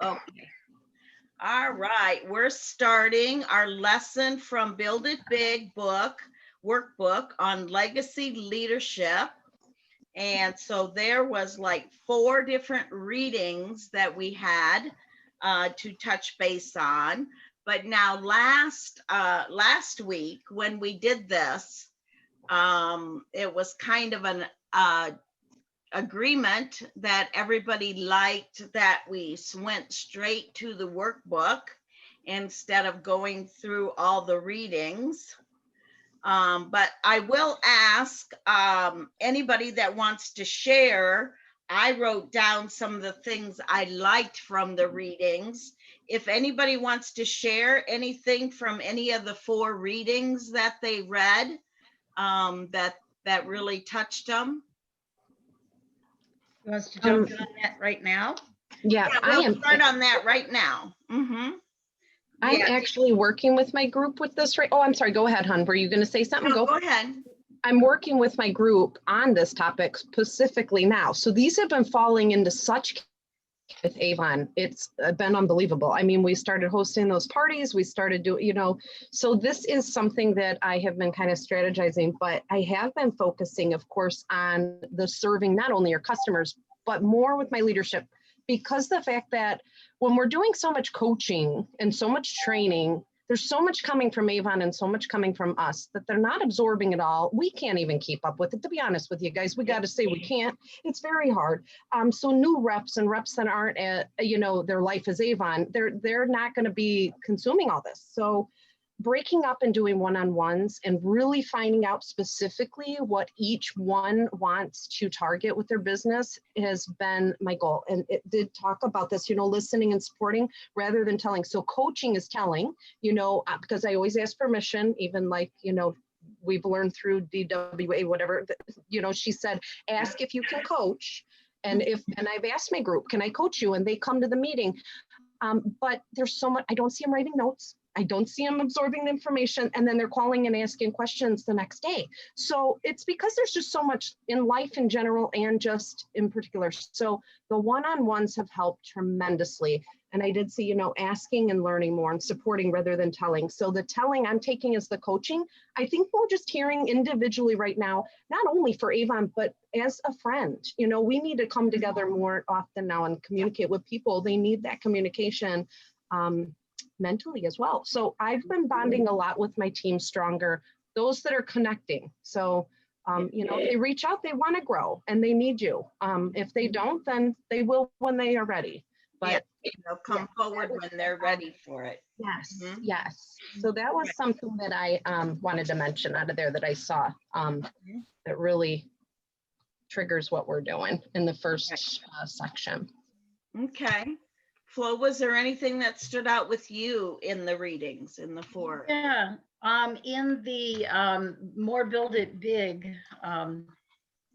Okay. All right. We're starting our lesson from Build It Big book, workbook on legacy leadership. And so there was like 4 different readings that we had to touch base on. But now last week when we did this, it was kind of an agreement that everybody liked that we went straight to the workbook instead of going through all the readings. But I will ask anybody that wants to share. I wrote down some of the things I liked from the readings. If anybody wants to share anything from any of the 4 readings that they read that really touched them. Who wants to jump in on that right now? Yeah, we'll start on that right now. I'm actually working with my group with this, right? Oh, I'm sorry. Go ahead, hon. Were you going to say something? No, go ahead. I'm working with my group on this topic specifically now. So these have been falling into such with Avon. It's been unbelievable. I mean, we started hosting those parties. We started doing, so this is something that I have been kind of strategizing, but I have been focusing, of course, on the serving not only your customers, but more with my leadership, because the fact that when we're doing so much coaching and so much training, there's so much coming from Avon and so much coming from us that they're not absorbing it all. We can't even keep up with it. To be honest with you guys, we got to say we can't. It's very hard. So new reps and reps that aren't at, their life is Avon, they're not going to be consuming all this. So breaking up and doing one-on-ones and really finding out specifically what each one wants to target with their business has been my goal. And it did talk about this, listening and supporting rather than telling. So coaching is telling, because I always ask permission, even like, we've learned through DWA, whatever, she said, ask if you can coach. And I've asked my group, can I coach you? And they come to the meeting. But there's so much, I don't see them writing notes. I don't see them absorbing the information, and then they're calling and asking questions the next day. So it's because there's just so much in life in general and just in particular. So the one-on-ones have helped tremendously. And I did see, asking and learning more and supporting rather than telling. So the telling I'm taking as the coaching. I think we're just hearing individually right now, not only for Avon, but as a friend. We need to come together more often now and communicate with people. They need that communication mentally as well. So I've been bonding a lot with my team stronger, those that are connecting. So, they reach out, they want to grow and they need you. If they don't, then they will when they are ready. But they'll come forward when they're ready for it. Yes, yes. So that was something that I wanted to mention out of there that I saw that really triggers what we're doing in the first section. Okay. Flo, was there anything that stood out with you in the readings, in the 4? Yeah, in the more Build It Big,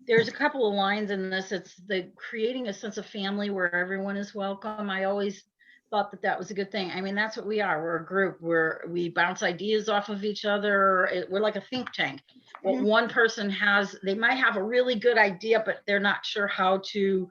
there's a couple of lines in this. It's the creating a sense of family where everyone is welcome. I always thought that was a good thing. I mean, that's what we are. We're a group where we bounce ideas off of each other. We're like a think tank. What one person has, they might have a really good idea, but they're not sure how to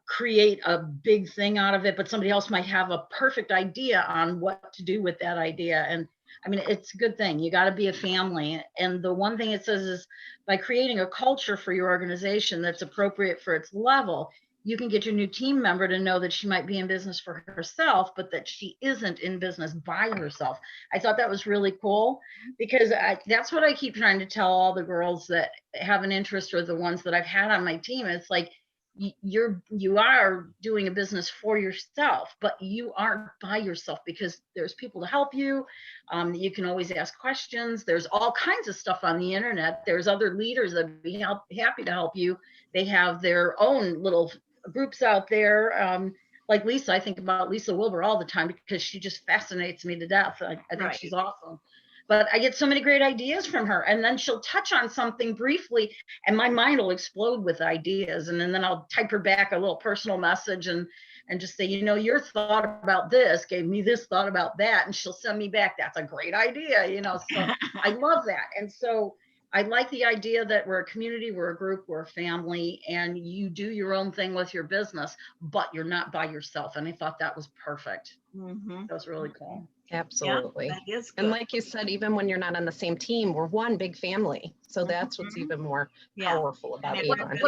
create a big thing out of it, but somebody else might have a perfect idea on what to do with that idea. And I mean, it's a good thing. You got to be a family. And the one thing it says is by creating a culture for your organization that's appropriate for its level, you can get your new team member to know that she might be in business for herself, but that she isn't in business by herself. I thought that was really cool because that's what I keep trying to tell all the girls that have an interest or the ones that I've had on my team. It's like, you are doing a business for yourself, but you aren't by yourself because there's people to help you. You can always ask questions. There's all kinds of stuff on the internet. There's other leaders that would be happy to help you. They have their own little groups out there. Like Lisa, I think about Lisa Wilbur all the time because she just fascinates me to death. I think she's awesome. But I get so many great ideas from her, and then she'll touch on something briefly and my mind will explode with ideas. And then I'll type her back a little personal message and just say, your thought about this gave me this thought about that. And she'll send me back, that's a great idea, so I love that. And so I like the idea that we're a community, we're a group, we're a family, and you do your own thing with your business, but you're not by yourself. And I thought that was perfect. Mhm. That was really cool. Absolutely. That is And good. like you said, even when you're not on the same team, we're one big family. So that's what's Mhm. even more Yeah. powerful about And Avon.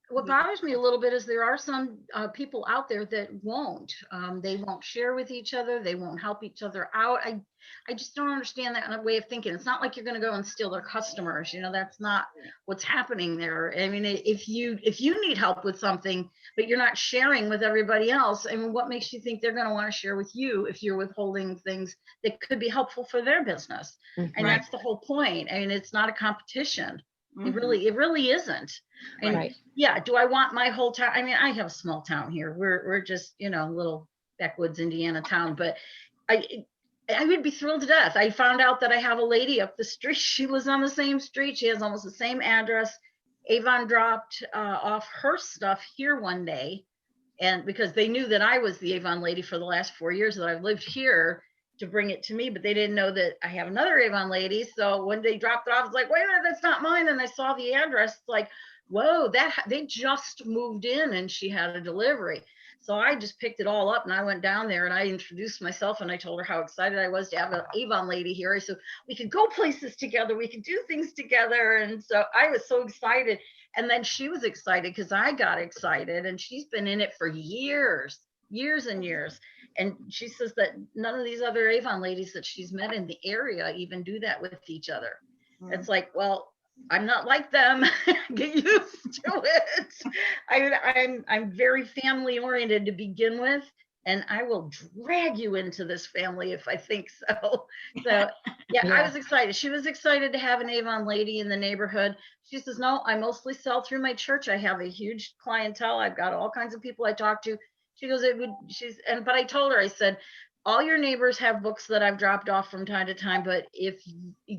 What bothers me a little bit is there are some people out there that won't. They won't share with each other. They won't help each other out. I just don't understand that way of thinking. It's not like you're going to go and steal their customers. You know, that's not what's happening there. I mean, if you need help with something, but you're not sharing with everybody else, I mean, what makes you think they're going to want to share with you if you're withholding things that could be helpful for their business? And Right. that's the whole point. I mean, it's not a competition. It Mhm. really isn't. And Right. yeah, do I want my whole town? I mean, I have a small town here. We're just, you know, little backwoods Indiana town, but I would be thrilled to death. I found out that I have a lady up the street. She was on the same street. She has almost the same address. Avon dropped off her stuff here one day, and because they knew that I was the Avon lady for the last 4 years that I've lived here, to bring it to me, but they didn't know that I have another Avon lady. So when they dropped it off, it's like, wait a minute, that's not mine. And I saw the address, it's like, whoa, that they just moved in and she had a delivery. So I just picked it all up and I went down there and I introduced myself and I told her how excited I was to have an Avon lady here. I said, we could go places together, we could do things together. And so I was so excited. And then she was excited because I got excited, and she's been in it for years and years. And she says that none of these other Avon ladies that she's met in the area even do that with each other. It's like, well, I'm not like them. Get used to it. I'm very family oriented to begin with, and I will drag you into this family if I think so. So yeah, I was excited. She was excited to have an Avon lady in the neighborhood. She says, no, I mostly sell through my church. I have a huge clientele. I've got all kinds of people I talk to. She goes, but I told her, I said, all your neighbors have books that I've dropped off from time to time, but if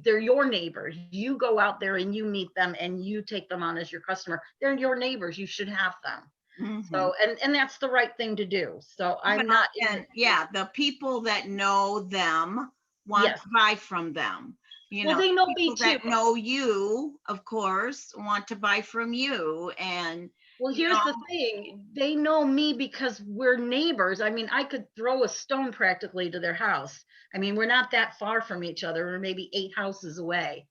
they're your neighbors, you go out there and you meet them and you take them on as your customer. They're your neighbors. You should have them. Mhm. So, and that's the right thing to do. So I'm not. And yeah, the people that know them want Yes. to buy from them. You Well, know, they know me people that too. know you, of course, want to buy from you. And Well, you here's know, the thing. They know me because we're neighbors. I mean, I could throw a stone practically to their house. I mean, we're not that far from each other. We're maybe 8 houses away.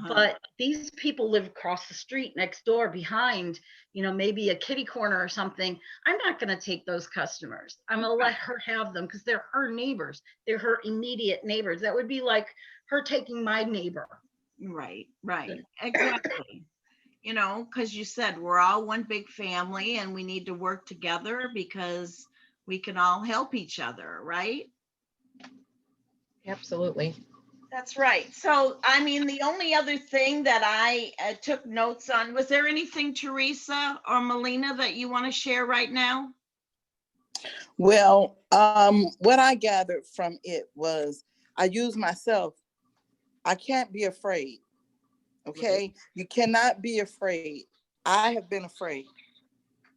But these people live across the street next door behind, you know, maybe a kitty corner or something. I'm not going to take those customers. I'm going to let her have them because they're her neighbors. They're her immediate neighbors. That would be like her taking my neighbor. right, exactly. You know, because you said we're all one big family and we need to work together because we can all help each other, right? Absolutely. That's right. So, I mean, the only other thing that I took notes on, was there anything, Teresa or Melina, that you want to share right now? Well, what I gathered from it was I use myself. I can't be afraid. Okay. You cannot be afraid. I have been afraid.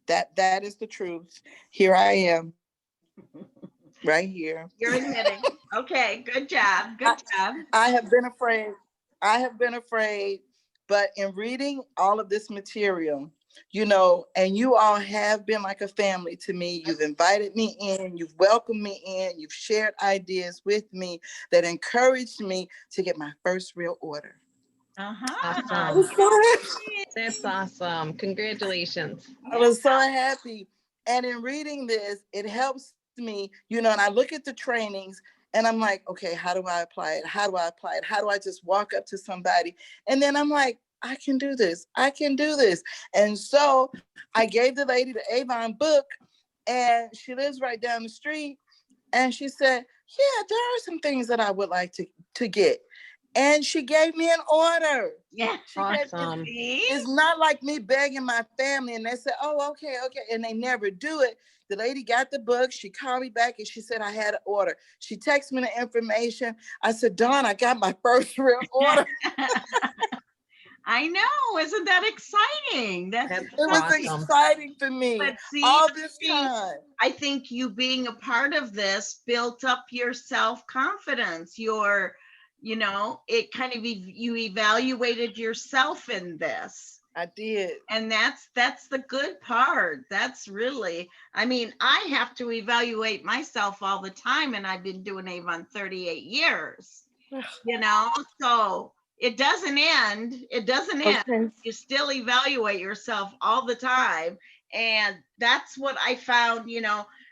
That is the truth. Here I am, right here. You're admitting. Okay, good job. Good job. I have been afraid. I have been afraid. But in reading all of this material, you know, and you all have been like a family to me. You've invited me in, you've welcomed me in, you've shared ideas with me that encouraged me to get my first real order. Awesome. That's awesome. Congratulations. I was so happy. And in reading this, it helps me, you know, and I look at the trainings and I'm like, okay, how do I apply it? How do I apply it? How do I just walk up to somebody? And then I'm like, I can do this. I can do this. And so I gave the lady the Avon book, and she lives right down the street. And she said, yeah, there are some things that I would like to get. And she gave me an order. Yeah. Awesome. It's not like me begging my family and they said, oh, okay. And they never do it. The lady got the book. She called me back and she said, I had an order. She texted me the information. I said, Dawn, I got my first real order. I know. Isn't that exciting? It was exciting for me. But see, all this time. I think you being a part of this built up your self-confidence, your it kind of, you evaluated yourself in this. I did. And that's the good part. That's really, I mean, I have to evaluate myself all the time, and I've been doing Avon 38 years, so it doesn't end. It doesn't end. Okay. You still evaluate yourself all the time. And that's what I found,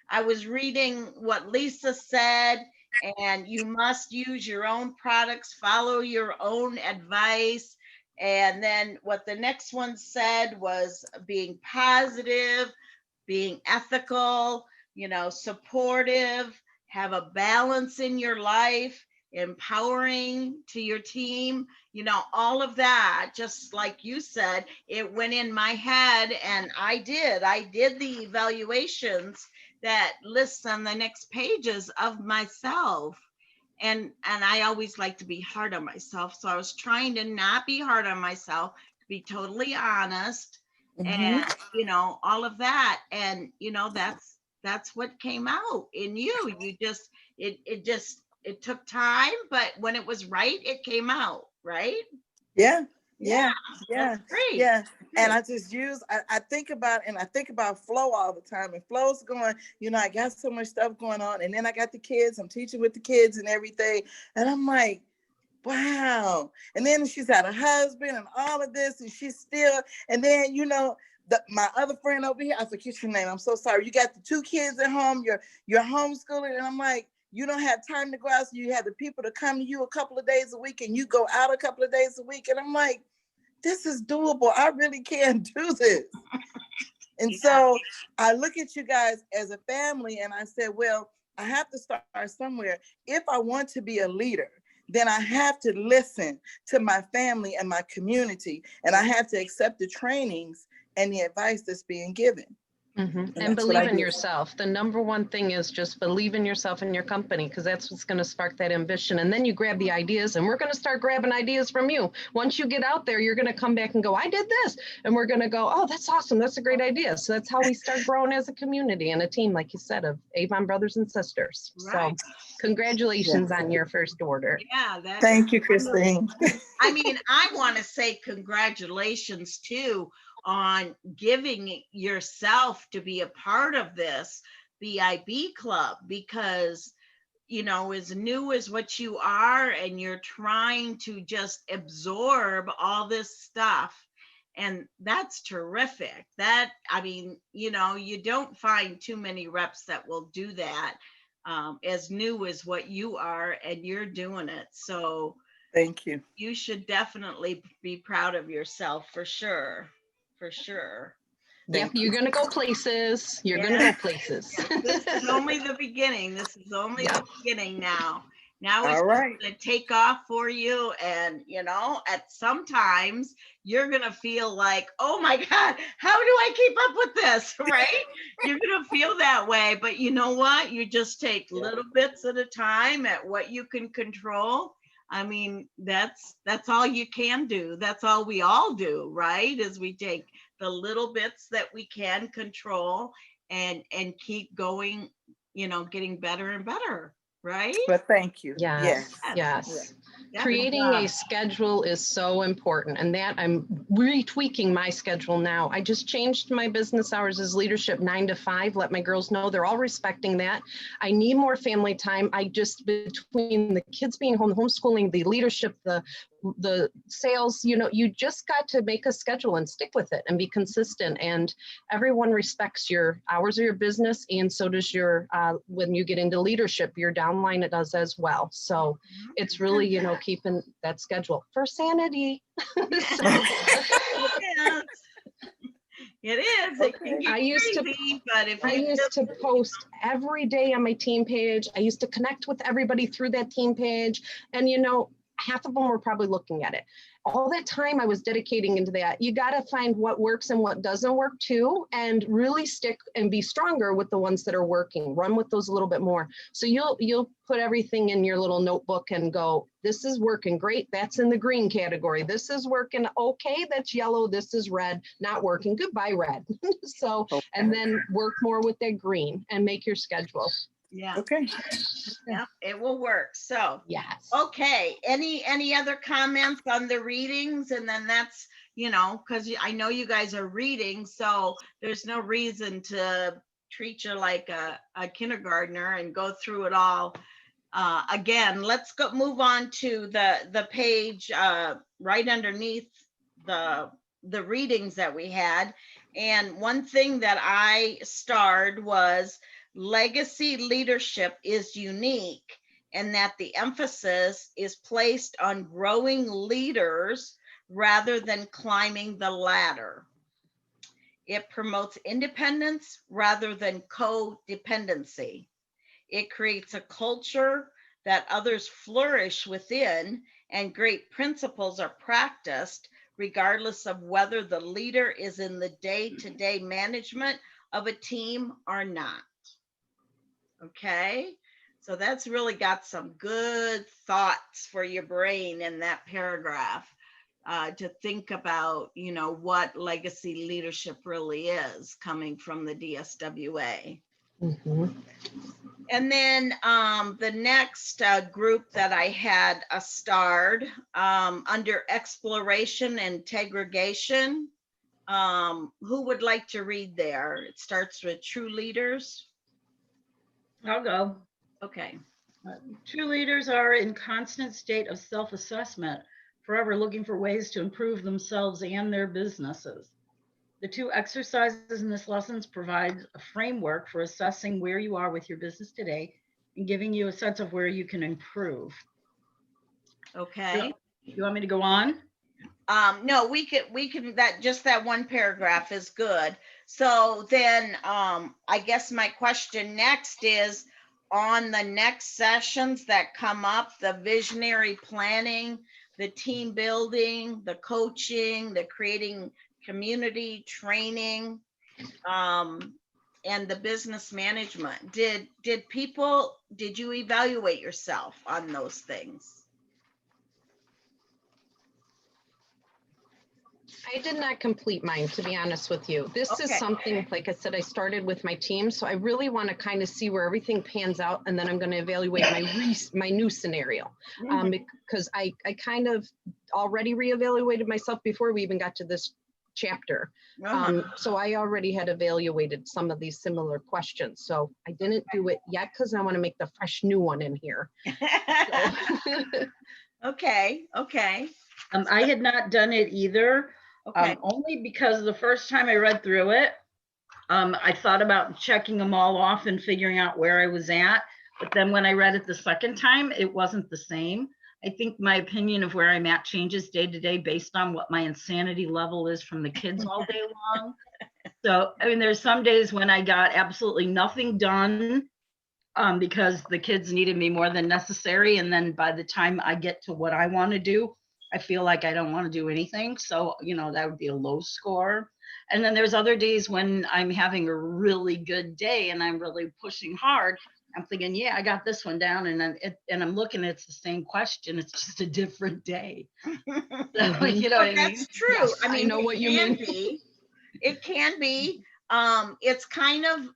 I was reading what Lisa said, and you must use your own products, follow your own advice. And then what the next one said was being positive, being ethical, supportive, have a balance in your life, empowering to your team, all of that, just like you said, it went in my head, and I did the evaluations that lists on the next pages of myself. And I always like to be hard on myself. So I was trying to not be hard on myself, to be totally honest, and all of that. And that's what came out in you. You just it took time, but when it was right, it came out, right? Yeah. That's great. Yeah. And I just I think about Flo all the time. And Flo's going, I got so much stuff going on. And then I got the kids, I'm teaching with the kids and everything. And I'm like, wow. And then she's had a husband and all of this, and she's still, and then, my other friend over here, I forget your name, I'm so sorry. You got the 2 kids at home, you're homeschooling. And I'm like, you don't have time to go out, so you have the people to come to you a couple of days a week, and you go out a couple of days a week. And I'm like, this is doable. I really can do this. And so I look at you guys as a family, and I said, well, I have to start somewhere. If I want to be a leader, then I have to listen to my family and my community, and I have to accept the trainings and the advice that's being given. And believe in yourself. The number one thing is just believe in yourself and your company, because that's what's going to spark that ambition. And then you grab the ideas, and we're going to start grabbing ideas from you. Once you get out there, you're going to come back and go, I did this. And we're going to go, oh, that's awesome. That's a great idea. So that's how we start growing as a community and a team, like you said, of Avon brothers and sisters. Right. So congratulations on your first order. Yeah. Thank you, Christine. I mean, I want to say congratulations too on giving yourself to be a part of this BIB club, because as new as what you are, and you're trying to just absorb all this stuff, and that's terrific. That, I mean, you don't find too many reps that will do that, as new as what you are, and you're doing it. So thank you. You should definitely be proud of yourself, for sure. For sure. Yep, you're going to go places. You're going to go places. This is only the beginning. This is only the beginning now. Now it's going to take off for you. And, at sometimes you're going to feel like, oh my God, how do I keep up with this? Right? You're going to feel that way. But you know what? You just take little bits at a time at what you can control. I mean, that's all you can do. That's all we all do, right? Is we take the little bits that we can control and keep going, getting better and better, right? But thank you. Yes. Creating a schedule is so important, and that I'm retweaking my schedule now. I just changed my business hours as leadership 9 to 5. Let my girls know they're all respecting that. I need more family time. I just, between the kids being home, homeschooling, the leadership, the sales, you just got to make a schedule and stick with it and be consistent. And everyone respects your hours of your business, and so does your when you get into leadership, your downline, it does as well. So it's really keeping that schedule for sanity. It is. It can get crazy, but if I used to post every day on my team page. I used to connect with everybody through that team page, and half of them were probably looking at it. All that time I was dedicating into that. You got to find what works and what doesn't work too, and really stick and be stronger with the ones that are working. Run with those a little bit more. So you'll put everything in your little notebook and go, this is working great. That's in the green category. This is working okay. That's yellow. This is red. Not working. Goodbye, red. So, and then work more with that green and make your schedule. Yeah. Okay. Yeah, it will work. So, Yes. okay, any other comments on the readings? And then that's, because I know you guys are reading, so there's no reason to treat you like a kindergartner and go through it all. Again, let's move on to the page right underneath the readings that we had. And one thing that I starred was legacy leadership is unique, and that the emphasis is placed on growing leaders rather than climbing the ladder. It promotes independence rather than codependency. It creates a culture that others flourish within, and great principles are practiced regardless of whether the leader is in the day-to-day management of a team or not. Okay, so that's really got some good thoughts for your brain in that paragraph, to think about, what legacy leadership really is coming from the DSWA. Mm-hmm. And then the next group that I had starred under exploration and segregation. Who would like to read there? It starts with true leaders. I'll go. Okay. True leaders are in constant state of self-assessment, forever looking for ways to improve themselves and their businesses. The two exercises in this lesson provide a framework for assessing where you are with your business today and giving you a sense of where you can improve. Okay. You want me to go on? No, we can that one paragraph is good. So then I guess my question next is, on the next sessions that come up, the visionary planning, the team building, the coaching, the creating community training, and the business management, did you evaluate yourself on those things? I did not complete mine, to be honest with you. This is Okay. something, like I said, I started with my team, so I really want to kind of see where everything pans out, and then I'm going to evaluate my new scenario, because I kind of already reevaluated myself before we even got to this chapter. So I already had evaluated some of these similar questions. So I didn't do it yet because I want to make the fresh new one in here. Okay. I had not done it either. Okay. Only because the first time I read through it, I thought about checking them all off and figuring out where I was at. But then when I read it the second time, it wasn't the same. I think my opinion of where I'm at changes day to day based on what my insanity level is from the kids all day long. So, I mean, there's some days when I got absolutely nothing done because the kids needed me more than necessary. And then by the time I get to what I want to do, I feel like I don't want to do anything. So, that would be a low score. And then there's other days when I'm having a really good day and I'm really pushing hard. I'm thinking, yeah, I got this one down, and I'm looking, it's the same question. It's just a different day. So, you know what I mean? That's true. Yes, I mean, I know what you mean. It can be. It's kind of,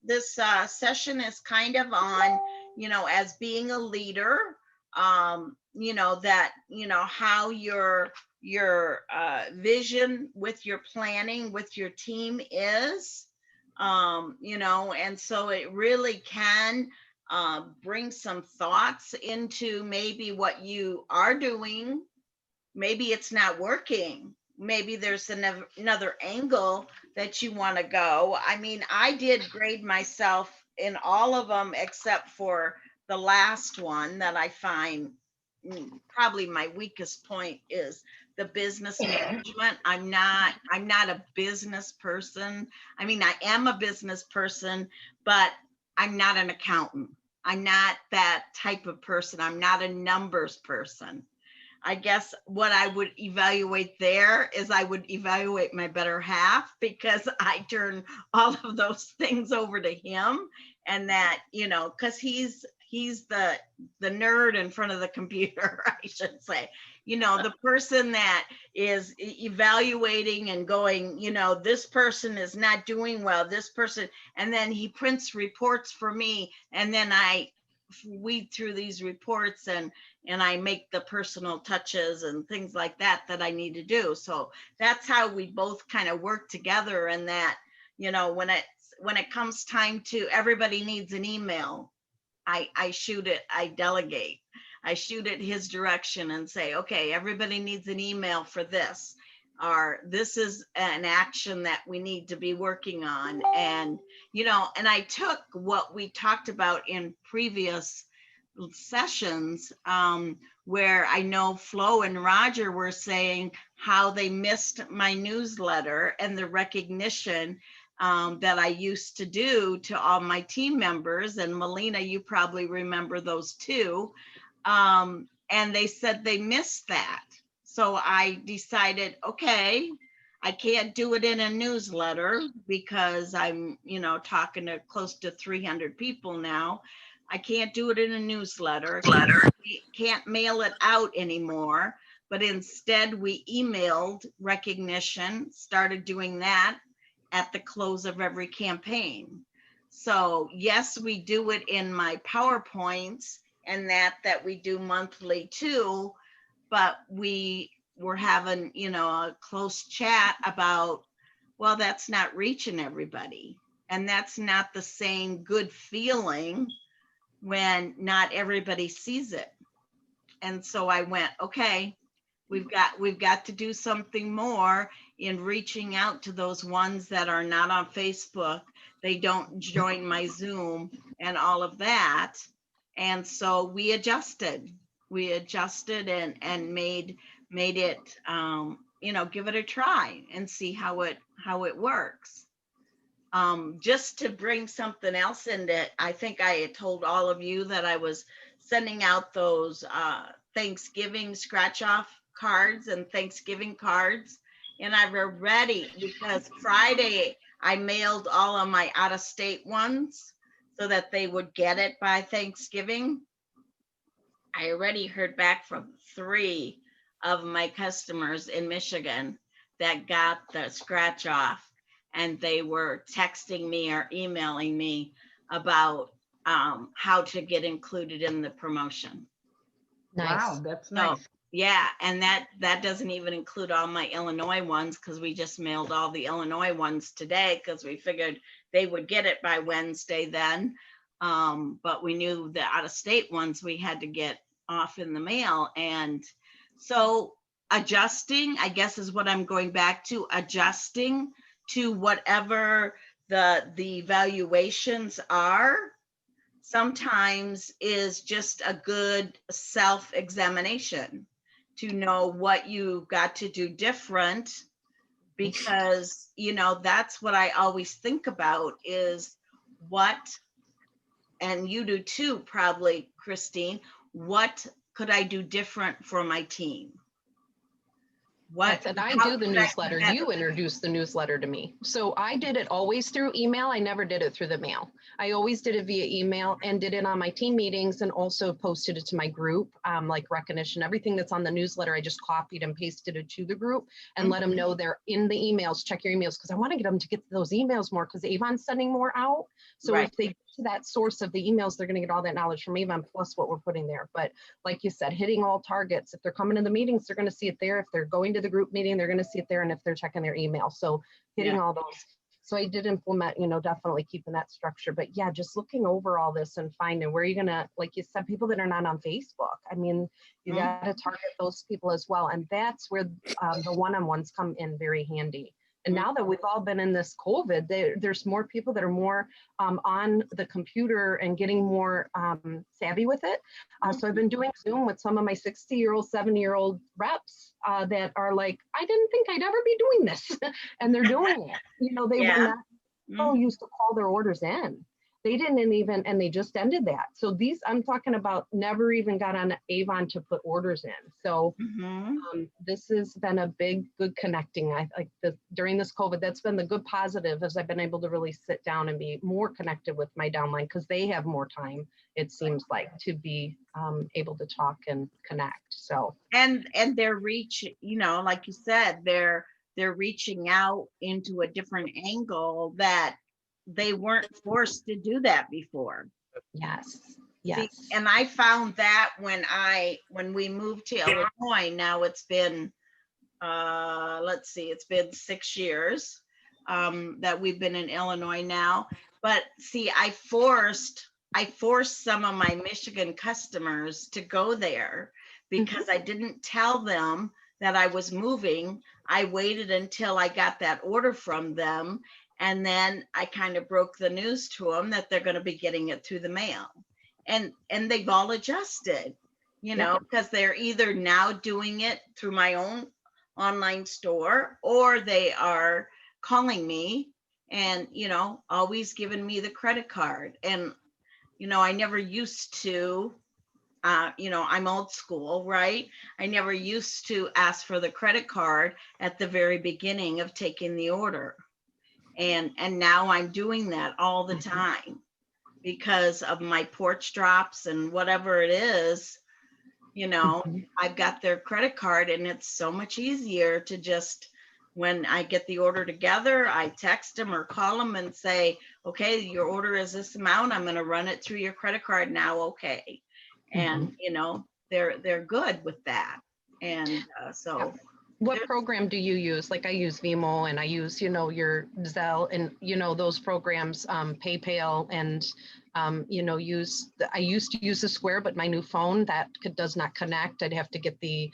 this session is kind of on, as being a leader, that, how your vision with your planning with your team is, and so it really can bring some thoughts into maybe what you are doing. Maybe it's not working. Maybe there's another angle that you want to go. I mean, I did grade myself in all of them except for the last one that I find probably my weakest point is the business management. I'm not a business person. I mean, I am a business person, but I'm not an accountant. I'm not that type of person. I'm not a numbers person. I guess what I would evaluate there is I would evaluate my better half, because I turn all of those things over to him, and that, because he's the nerd in front of the computer, I should say, you know, the person that is evaluating and going, you know, this person is not doing well, this person, and then he prints reports for me, and then I weed through these reports and I make the personal touches and things like that that I need to do. So that's how we both kind of work together. And that, you know, when it comes time to everybody needs an email, I shoot it, I delegate. I shoot it his direction and say, okay, everybody needs an email for this, or this is an action that we need to be working on. And, you know, and I took what we talked about in previous sessions, where I know Flo and Roger were saying how they missed my newsletter and the recognition that I used to do to all my team members. And Melina, you probably remember those too. And they said they missed that. So I decided, okay, I can't do it in a newsletter because I'm, you know, talking to close to 300 people now. I can't do it in a newsletter. Can't mail it out anymore. But instead we emailed recognition, started doing that at the close of every campaign. So yes, we do it in my PowerPoints and that we do monthly too, but we were having, you know, a close chat about, well, that's not reaching everybody. And that's not the same good feeling when not everybody sees it. And so I went, okay, we've got to do something more in reaching out to those ones that are not on Facebook. They don't join my Zoom and all of that. And so we adjusted and made it, you know, give it a try and see how it works. Just to bring something else into it, I think I had told all of you that I was sending out those Thanksgiving scratch off cards and Thanksgiving cards. And I've already, because Friday I mailed all of my out of state ones so that they would get it by Thanksgiving. I already heard back from 3 of my customers in Michigan that got the scratch off, and they were texting me or emailing me about how to get included in the promotion. Nice. Wow, that's nice. So, yeah, and that doesn't even include all my Illinois ones, because we just mailed all the Illinois ones today because we figured they would get it by Wednesday then. But we knew the out-of-state ones we had to get off in the mail. And so adjusting, I guess, is what I'm going back to, adjusting to whatever the evaluations are, sometimes is just a good self-examination to know what you got to do different, because, you know, that's what I always think about is what, and you do too, probably, Christine, what could I do different for my team? And I do the newsletter. You introduced the newsletter to me. So I did it always through email. I never did it through the mail. I always did it via email and did it on my team meetings, and also posted it to my group, like recognition, everything that's on the newsletter. I just copied and pasted it to the group and let them know they're in the emails. Check your emails, because I want to get them to get those emails more, because Avon's sending more out. So if they get to that source of the emails, they're going to get all that knowledge from Avon plus what we're putting there. But like you said, hitting all targets. If they're coming to the meetings, they're going to see it there. If they're going to the group meeting, they're going to see it there. And if they're checking their email, so hitting all those. So I did implement, you know, definitely keeping that structure. But yeah, just looking over all this and finding where you're going to, like you said, people that are not on Facebook. I mean, you got to target those people as well. And that's where the one-on-ones come in very handy. And now that we've all been in this COVID, there's more people that are more on the computer and getting more savvy with it. So I've been doing Zoom with some of my 60-year-old, 70-year-old reps that are like, I didn't think I'd ever be doing this. And they're doing it. You know, they were not so used to call their orders in. They didn't even, and they just ended that. So these, I'm talking about, never even got on Avon to put orders in. So Mhm. this has been a big, good connecting. I like the during this COVID, that's been the good positive, as I've been able to really sit down and be more connected with my downline, because they have more time, it seems like, to be able to talk and connect. So And they're like you said, they're reaching out into a different angle that they weren't forced to do that before. yes, See, yes. and I found that when we moved to Illinois. Now it's been let's see, it's been 6 years that we've been in Illinois now. But see, I forced some of my Michigan customers to go there because I didn't tell them that I was moving. I waited until I got that order from them, and then I kind of broke the news to them that they're going to be getting it through the mail. And they've all adjusted, Yeah. because they're either now doing it through my own online store, or they are calling me and always giving me the credit card. And I never used to I'm old school, right? I never used to ask for the credit card at the very beginning of taking the order, and now I'm doing that all the time because of my porch drops and whatever it is. I've got their credit card, and it's so much easier to just, when I get the order together, I text them or call them and say, okay, your order is this amount. I'm going to run it through your credit card now. Okay. And, they're good with that. And so. What program do you use? Like I use Vimo, and I use, your Zelle, and, those programs, PayPal, and, I used to use the Square, but my new phone does not connect. I'd have to get the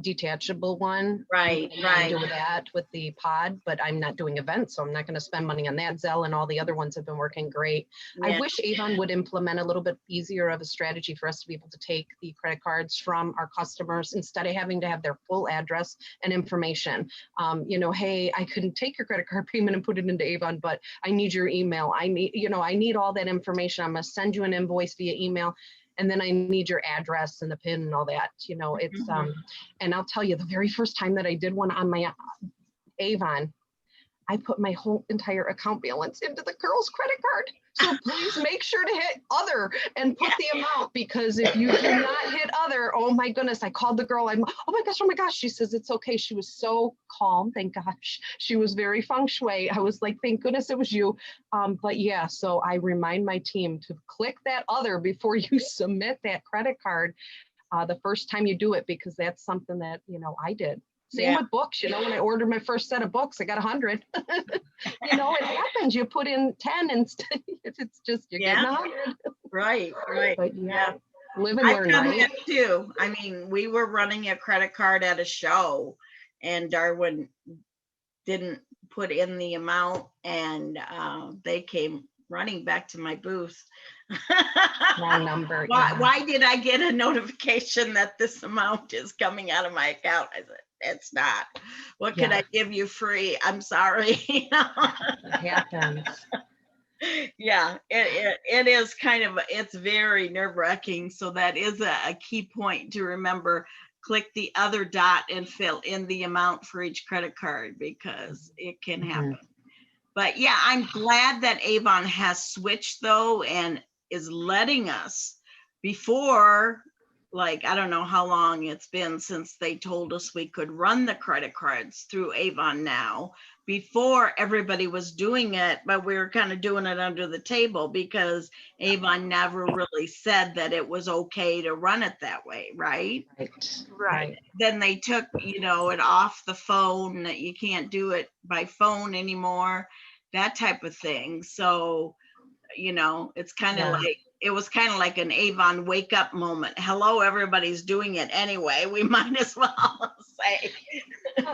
detachable one. Right. Do that with the pod, but I'm not doing events, so I'm not going to spend money on that. Zelle and all the other ones have been working great. Yeah. I wish Avon would implement a little bit easier of a strategy for us to be able to take the credit cards from our customers instead of having to have their full address and information. Hey, I couldn't take your credit card payment and put it into Avon, but I need your email. I need all that information. I'm going to send you an invoice via email. And then I need your address and the PIN and all that, it's, and I'll tell you, the very first time that I did one on my Avon, I put my whole entire account balance into the girl's credit card. So please make sure to hit other and put the amount, because if you do not hit other, oh my goodness, I called the girl. Oh my gosh. She says, it's okay. She was so calm. Thank gosh. She was very feng shui. I was like, thank goodness it was you. But yeah, so I remind my team to click that other before you submit that credit card the first time you do it, because that's something that, I did. Same with books, when I ordered my first set of books, I got 100. It happens. You put in 10 and it's just, you're getting 100. Right. But live and I've learn, done right? that too. I mean, we were running a credit card at a show, and Darwin didn't put in the amount, and they came running back to my booth. Wrong number. Why did I get a notification that this amount is coming out of my account? I said, it's not. What could I give you free? I'm sorry. It happens. Yeah, it is it's very nerve-wracking. So that is a key point to remember. Click the other dot and fill in the amount for each credit card, because it can happen. But yeah, I'm glad that Avon has switched though, and is letting us. Before, like, I don't know how long it's been since they told us we could run the credit cards through Avon now. Before, everybody was doing it, but we were kind of doing it under the table because Avon never really said that it was okay to run it that way, right? Right. Then they took, it off the phone, that you can't do it by phone anymore, that type of thing. So, it's kind of like, it was kind of like an Avon wake up moment. Hello, everybody's doing it anyway. We might as well say.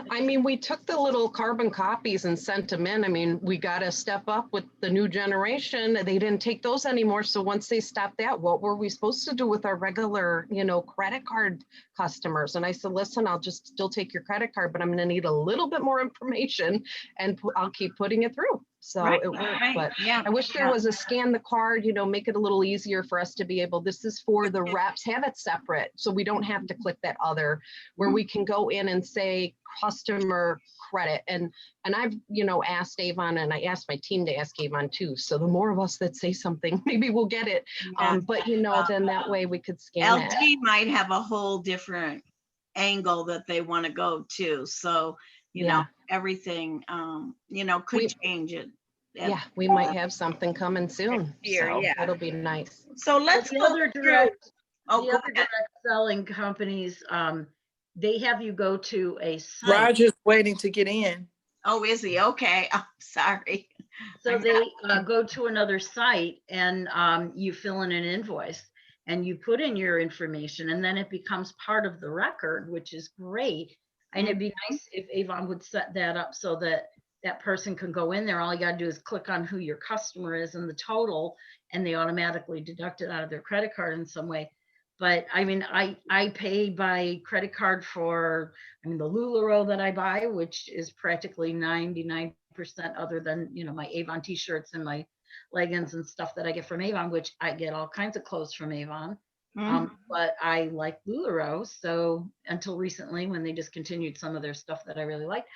I mean, we took the little carbon copies and sent them in. I mean, we got to step up with the new generation. They didn't take those anymore. So once they stopped that, what were we supposed to do with our regular, credit card customers? And I said, listen, I'll just still take your credit card, but I'm going to need a little bit more information, and I'll keep putting it through. So Right, it worked, right, but yeah. I wish there was a scan the card, make it a little easier for us to be able, this is for the reps, have it separate. So we don't have to click that other, where we can go in and say customer credit. And I've, asked Avon, and I asked my team to ask Avon too. So the more of us that say something, maybe we'll get it. Yeah. But then that way we could scan it. LT might have a whole different angle that they want to go to. So, everything, could change it. Yeah, we might have something coming soon. Year, So yeah. it'll be nice. So let's the go other through. direct, Oh, the go other ahead. direct selling companies, they have you go to a site. Roger's waiting to get in. Oh, is he? Okay. I'm sorry. So they go to another site, and you fill in an invoice and you put in your information, and then it becomes part of the record, which is great. And it'd be nice if Avon would set that up so that that person can go in there. All you got to do is click on who your customer is and the total, and they automatically deduct it out of their credit card in some way. But I mean, I pay by credit card for, the LuLaRoe that I buy, which is practically 99% other than, my Avon t-shirts and my leggings and stuff that I get from Avon, which I get all kinds of clothes from Avon. But I like LuLaRoe. So until recently, when they discontinued some of their stuff that I really liked,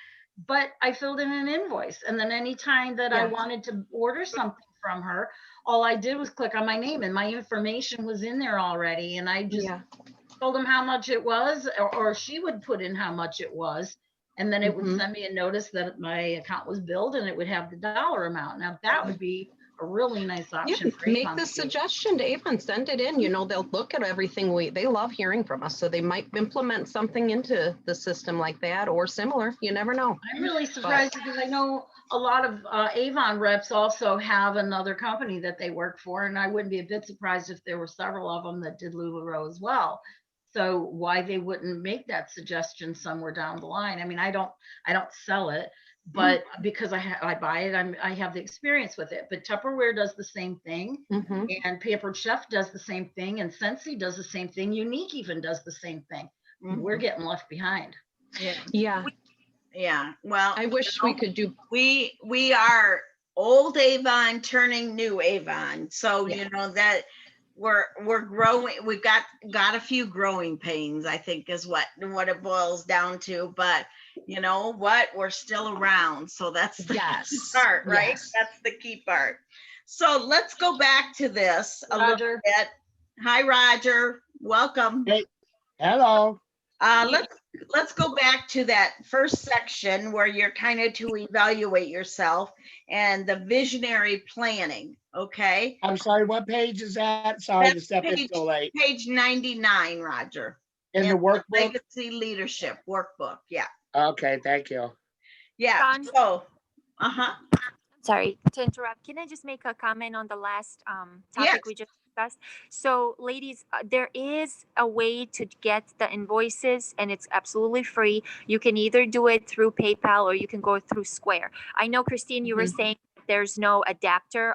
but I filled in an invoice. And then anytime that I wanted to order something from her, all I did was click on my name, and my information was in there already. And I just told them how much it was, or she would put in how much it was. And then it would send me a notice that my account was billed, and it would have the dollar amount. Now that would be a really nice option. For Make Avon the suggestion to Avon, send it in, they'll look at everything. They love hearing from us. So they might implement something into the system like that or similar. You never know. I'm really surprised because I know a lot of Avon reps also have another company that they work for. And I wouldn't be a bit surprised if there were several of them that did LuLaRoe as well. So why they wouldn't make that suggestion somewhere down the line. I mean, I don't sell it, but because I buy it, I have the experience with it. But Tupperware does the same thing, and Pampered Chef does the same thing, and Scentsy does the same thing. Unique even does the same thing. We're getting left behind. Yeah. Well, I wish we could do. We are old Avon turning new Avon. So that we're growing. We've got a few growing pains, I think, is what it boils down to. But you know what? We're still around. So that's the key part, right? That's the key part. So let's go back to this a little bit. Hi, Roger. Welcome. Hey, hello. Let's go back to that first section where you're kind of to evaluate yourself and the visionary planning. Okay. I'm sorry, what page is that? Sorry to step in so late. Page 99, Roger. In the workbook? Legacy Leadership Workbook. Yeah. Okay, thank you. Yeah. Don? So, Sorry to interrupt. Can I just make a comment on the last topic we just discussed? So, ladies, there is a way to get the invoices, and it's absolutely free. You can either do it through PayPal or you can go through Square. I know, Christine, you were saying there's no adapter.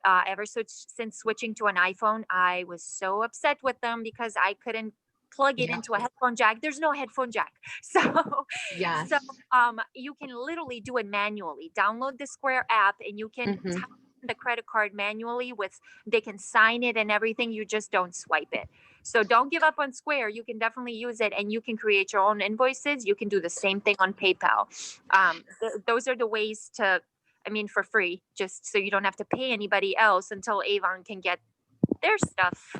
Ever since switching to an iPhone, I was so upset with them because I couldn't plug it into a headphone jack. There's no headphone jack. So you can literally do it manually. Download the Square app and you can tap the credit card manually they can sign it and everything. You just don't swipe it. So don't give up on Square. You can definitely use it and you can create your own invoices. You can do the same thing on PayPal. Those are the ways to, for free, just so you don't have to pay anybody else until Avon can get their stuff,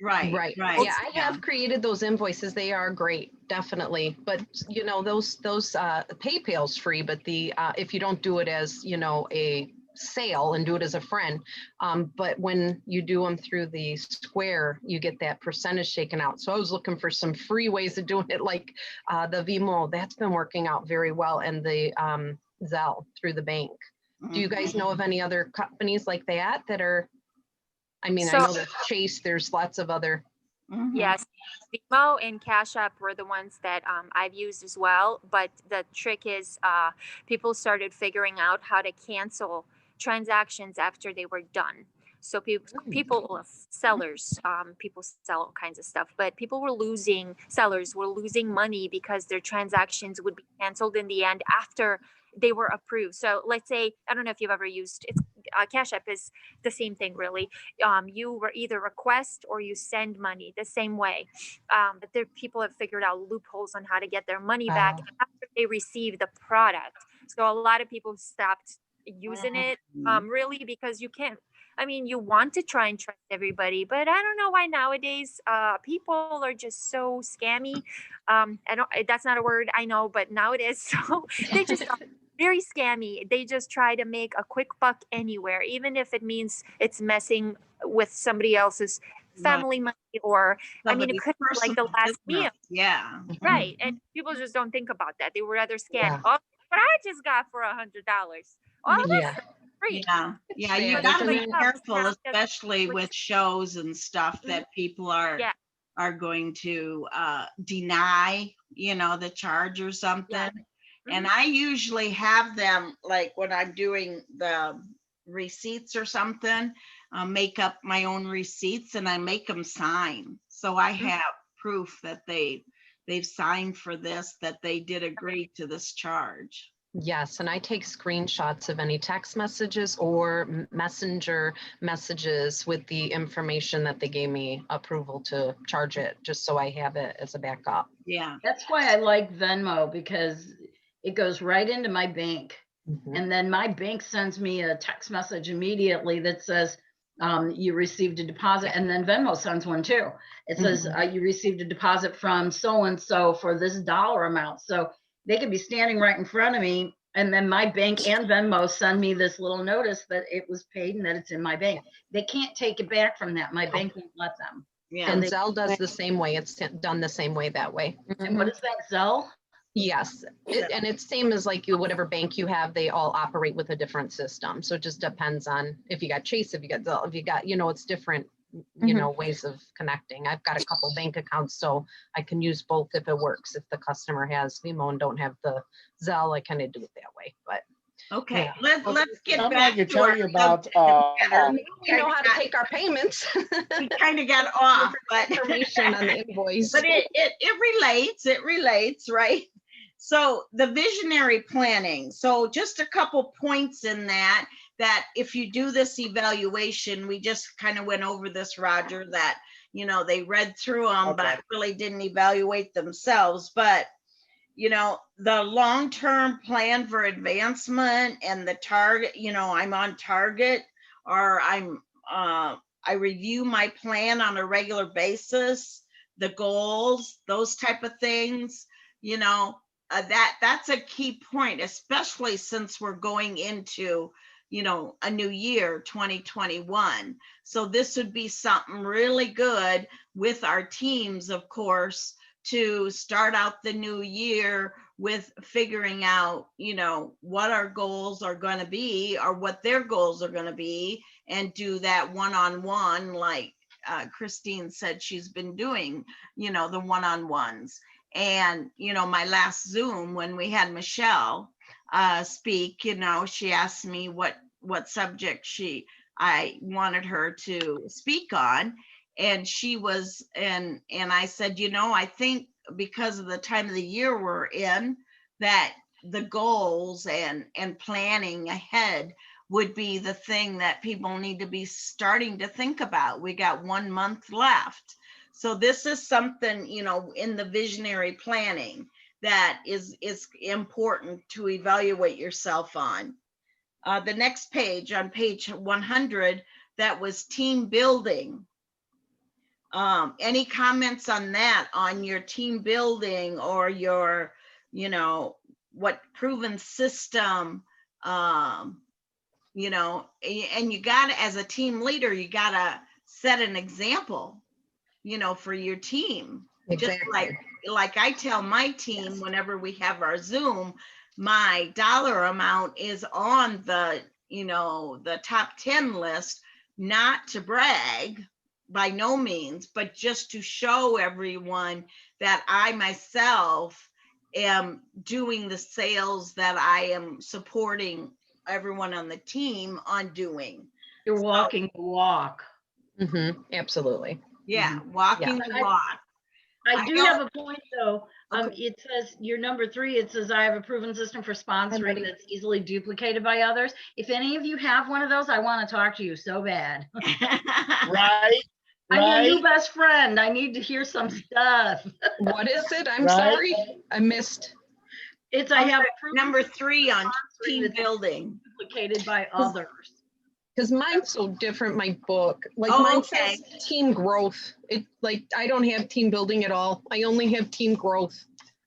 Right. Yeah, I have created those invoices. They are great, definitely. But those PayPal's free, but if you don't do it as a sale and do it as a friend, but when you do them through the Square, you get that percentage shaken out. So I was looking for some free ways of doing it, like the Vimo. That's been working out very well, and the Zelle through the bank. Do you guys know of any other companies like that are? I know that Chase, there's lots of other. Yes, Vimo and Cash App were the ones that I've used as well. But the trick is people started figuring out how to cancel transactions after they were done. So sellers, people sell all kinds of stuff, but sellers were losing money because their transactions would be canceled in the end after they were approved. So let's say, I don't know if you've ever used it's Cash App is the same thing really. You were either request or you send money the same way. But there people have figured out loopholes on how to get their money back Wow. after they receive the product. So a lot of people stopped using it really because you can't. I mean, you want to try and trust everybody, but I don't know why nowadays people are just so scammy. I don't. That's not a word I know, but now it is. So they just are very scammy. They just try to make a quick buck anywhere, even if it means it's messing with somebody else's family money, or I mean, it Somebody's could be like the personal last meal, business. Yeah. right? And people just don't think about that. They would rather scan. Yeah. Oh, what I just got for $100. All of Yeah. this free. Yeah, yeah, you bad, gotta isn't be it? careful, Now, especially which- with shows and stuff that people yeah, are going to deny, the charge or something. And I usually have them, like when I'm doing the receipts or something, make up my own receipts and I make them sign. So I have proof that they've signed for this, that they did agree to this charge. Yes, and I take screenshots of any text messages or messenger messages with the information that they gave me approval to charge it, just so I have it as a backup. Yeah. That's why I like Venmo, because it goes right into my bank. Mhm. And then my bank sends me a text message immediately that says, you received a deposit. And then Venmo sends one too. It says, you received a deposit from so-and-so for this dollar amount. So they could be standing right in front of me. And then my bank and Venmo send me this little notice that it was paid and that it's in my bank. They can't take it back from that. My bank won't let them. Yeah. And they- Zelle does the same way. It's done the same way that way. And what is that, Zelle? Yes, and it's same as like whatever bank you have, they all operate with a different system. So it just depends on if you got Chase, if you got Zelle, if you got, it's different, ways of connecting. I've got a couple bank accounts, so I can use both if it works. If the customer has Venmo and don't have the Zelle, I kind of do it that way, but. Okay, Yeah. let's get Something back I can to tell our you about, subject. We know how to take our payments. We kind of got off, but Information on the invoice. but it relates, right? So the visionary planning. So just a couple points in that if you do this evaluation, we just kind of went over this, Roger, that, they read through them, Okay. but really didn't evaluate themselves. But, the long-term plan for advancement and the target, I'm on target, or I review my plan on a regular basis, the goals, those type of things, that's a key point, especially since we're going into, a new year, 2021. So this would be something really good with our teams, of course, to start out the new year with figuring out, what our goals are going to be or what their goals are going to be, and do that one-on-one, like Christine said she's been doing, the one-on-ones. And, my last Zoom, when we had Michelle speak, she asked me what subject I wanted her to speak on. And she was, and I said, I think because of the time of the year we're in, that the goals and planning ahead would be the thing that people need to be starting to think about. We got 1 month left. So this is something, in the visionary planning that is important to evaluate yourself on. The next page, on page 100, that was team building. Any comments on that, on your team building or your, what proven system, and you got to, as a team leader, you got to set an example, for your team. Exactly. Just like I tell my team, whenever we have our Zoom, my dollar amount is on the, the top 10 list, not to brag by no means, but just to show everyone that I myself am doing the sales that I am supporting everyone on the team on doing. You're walking the walk. Absolutely. Yeah, walking the walk. I do have a point though. Okay. It says your number 3, it says I have a proven system for sponsoring ready. that's easily duplicated by others. If any of you have one of those, I want to talk to you so bad. Right, I'm your new right, best friend. I need to hear some stuff. What is it? I'm Right. sorry. I missed. It's I have a proven Number system 3 on sponsoring team that's building. duplicated by others. Because mine's so different, my book. Like Oh, mine okay. says team growth. It like I don't have team building at all. I only have team growth.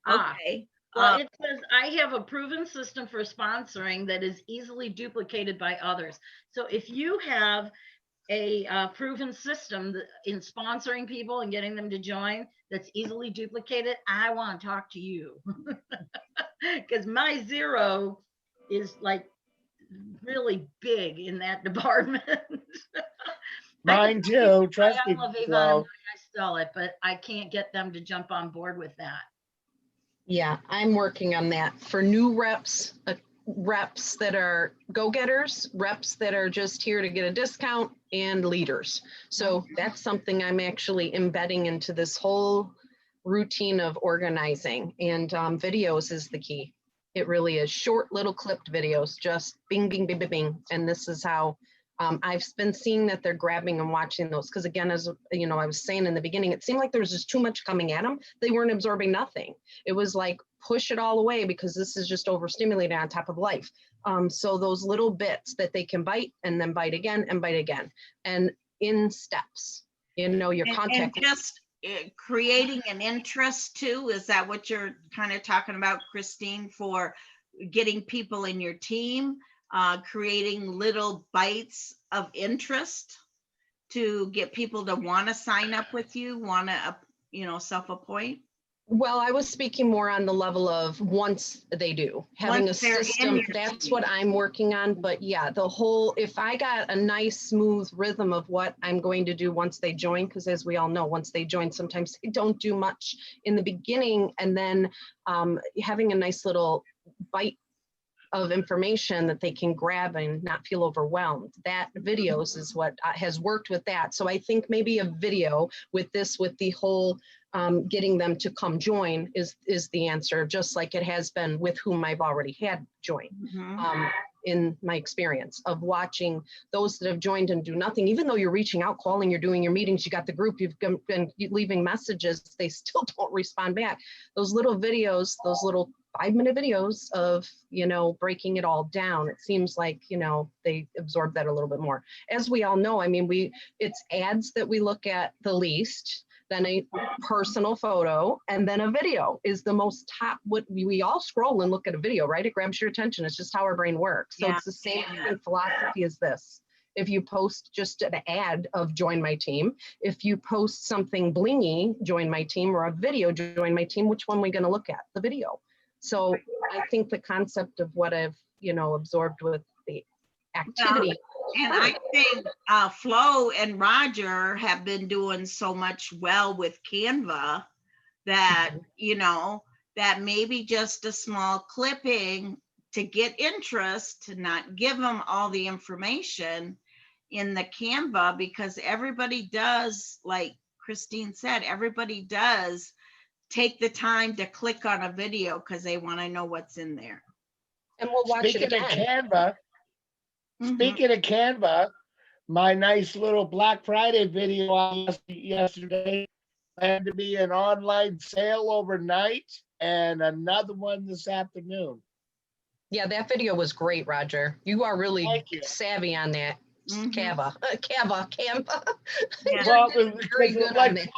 Okay. Well, it says I have a proven system for sponsoring that is easily duplicated by others. So if you have a proven system in sponsoring people and getting them to join that's easily duplicated, I want to talk to you. Because my 0 is like really big in that department. mine too, trust I me, love Avon, Flo. I sell it, but I can't get them to jump on board with that. Yeah, I'm working on that for new reps, reps that are go-getters, reps that are just here to get a discount, and leaders. So that's something I'm actually embedding into this whole routine of organizing, and videos is the key. It really is short little clipped videos, just bing, bing, bing, bing, bing. And this is how I've been seeing that they're grabbing and watching those. Because again, as you know, I was saying in the beginning, it seemed like there was just too much coming at them. They weren't absorbing nothing. It was like, push it all away because this is just overstimulated on top of life. So those little bits that they can bite and then bite again and bite again. And in steps, you know, your And contact. just creating an interest too, is that what you're kind of talking about, Christine, for getting people in your team, creating little bites of interest to get people to want to sign up with you, want to, you know, self-appoint? Well, I was speaking more on the level of once they do, having Once a they're in system, your that's team. what I'm working on. But yeah, the whole, if I got a nice smooth rhythm of what I'm going to do once they join, because as we all know, once they join, sometimes they don't do much in the beginning, and then having a nice little bite of information that they can grab and not feel overwhelmed. That videos is what has worked with that. So I think maybe a video with this, with the whole getting them to come join is the answer, just like it has been with whom I've already had join. Mhm. In my experience of watching those that have joined and do nothing, even though you're reaching out, calling, you're doing your meetings, you got the group, you've been leaving messages, they still don't respond back. Those little videos, those little 5-minute videos of, you know, breaking it all down, it seems like, you know, they absorb that a little bit more. As we all know, I mean, it's ads that we look at the least, then a personal photo, and then a video is the most top. What we all scroll and look at a video, right? It grabs your attention. It's just how our brain works. So Yeah. it's the same philosophy as this. If you post just an ad of join my team, if you post something blingy, join my team, or a video, join my team, which one are we going to look at? The video. So I think the concept of what I've, you know, absorbed with the activity. And I think Flo and Roger have been doing so much well with Canva that, you know, that maybe just a small clipping to get interest, to not give them all the information in the Canva, because everybody does, like Christine said, everybody does take the time to click on a video because they want to know what's in there. And we'll watch Speaking it of again. Canva, Mhm. speaking of Canva, my nice little Black Friday video yesterday planned to be an online sale overnight and another one this afternoon. Yeah, that video was great, Roger. You are really Thank you. savvy on that. Mhm. Canva. Yeah. Well, Very good like on it.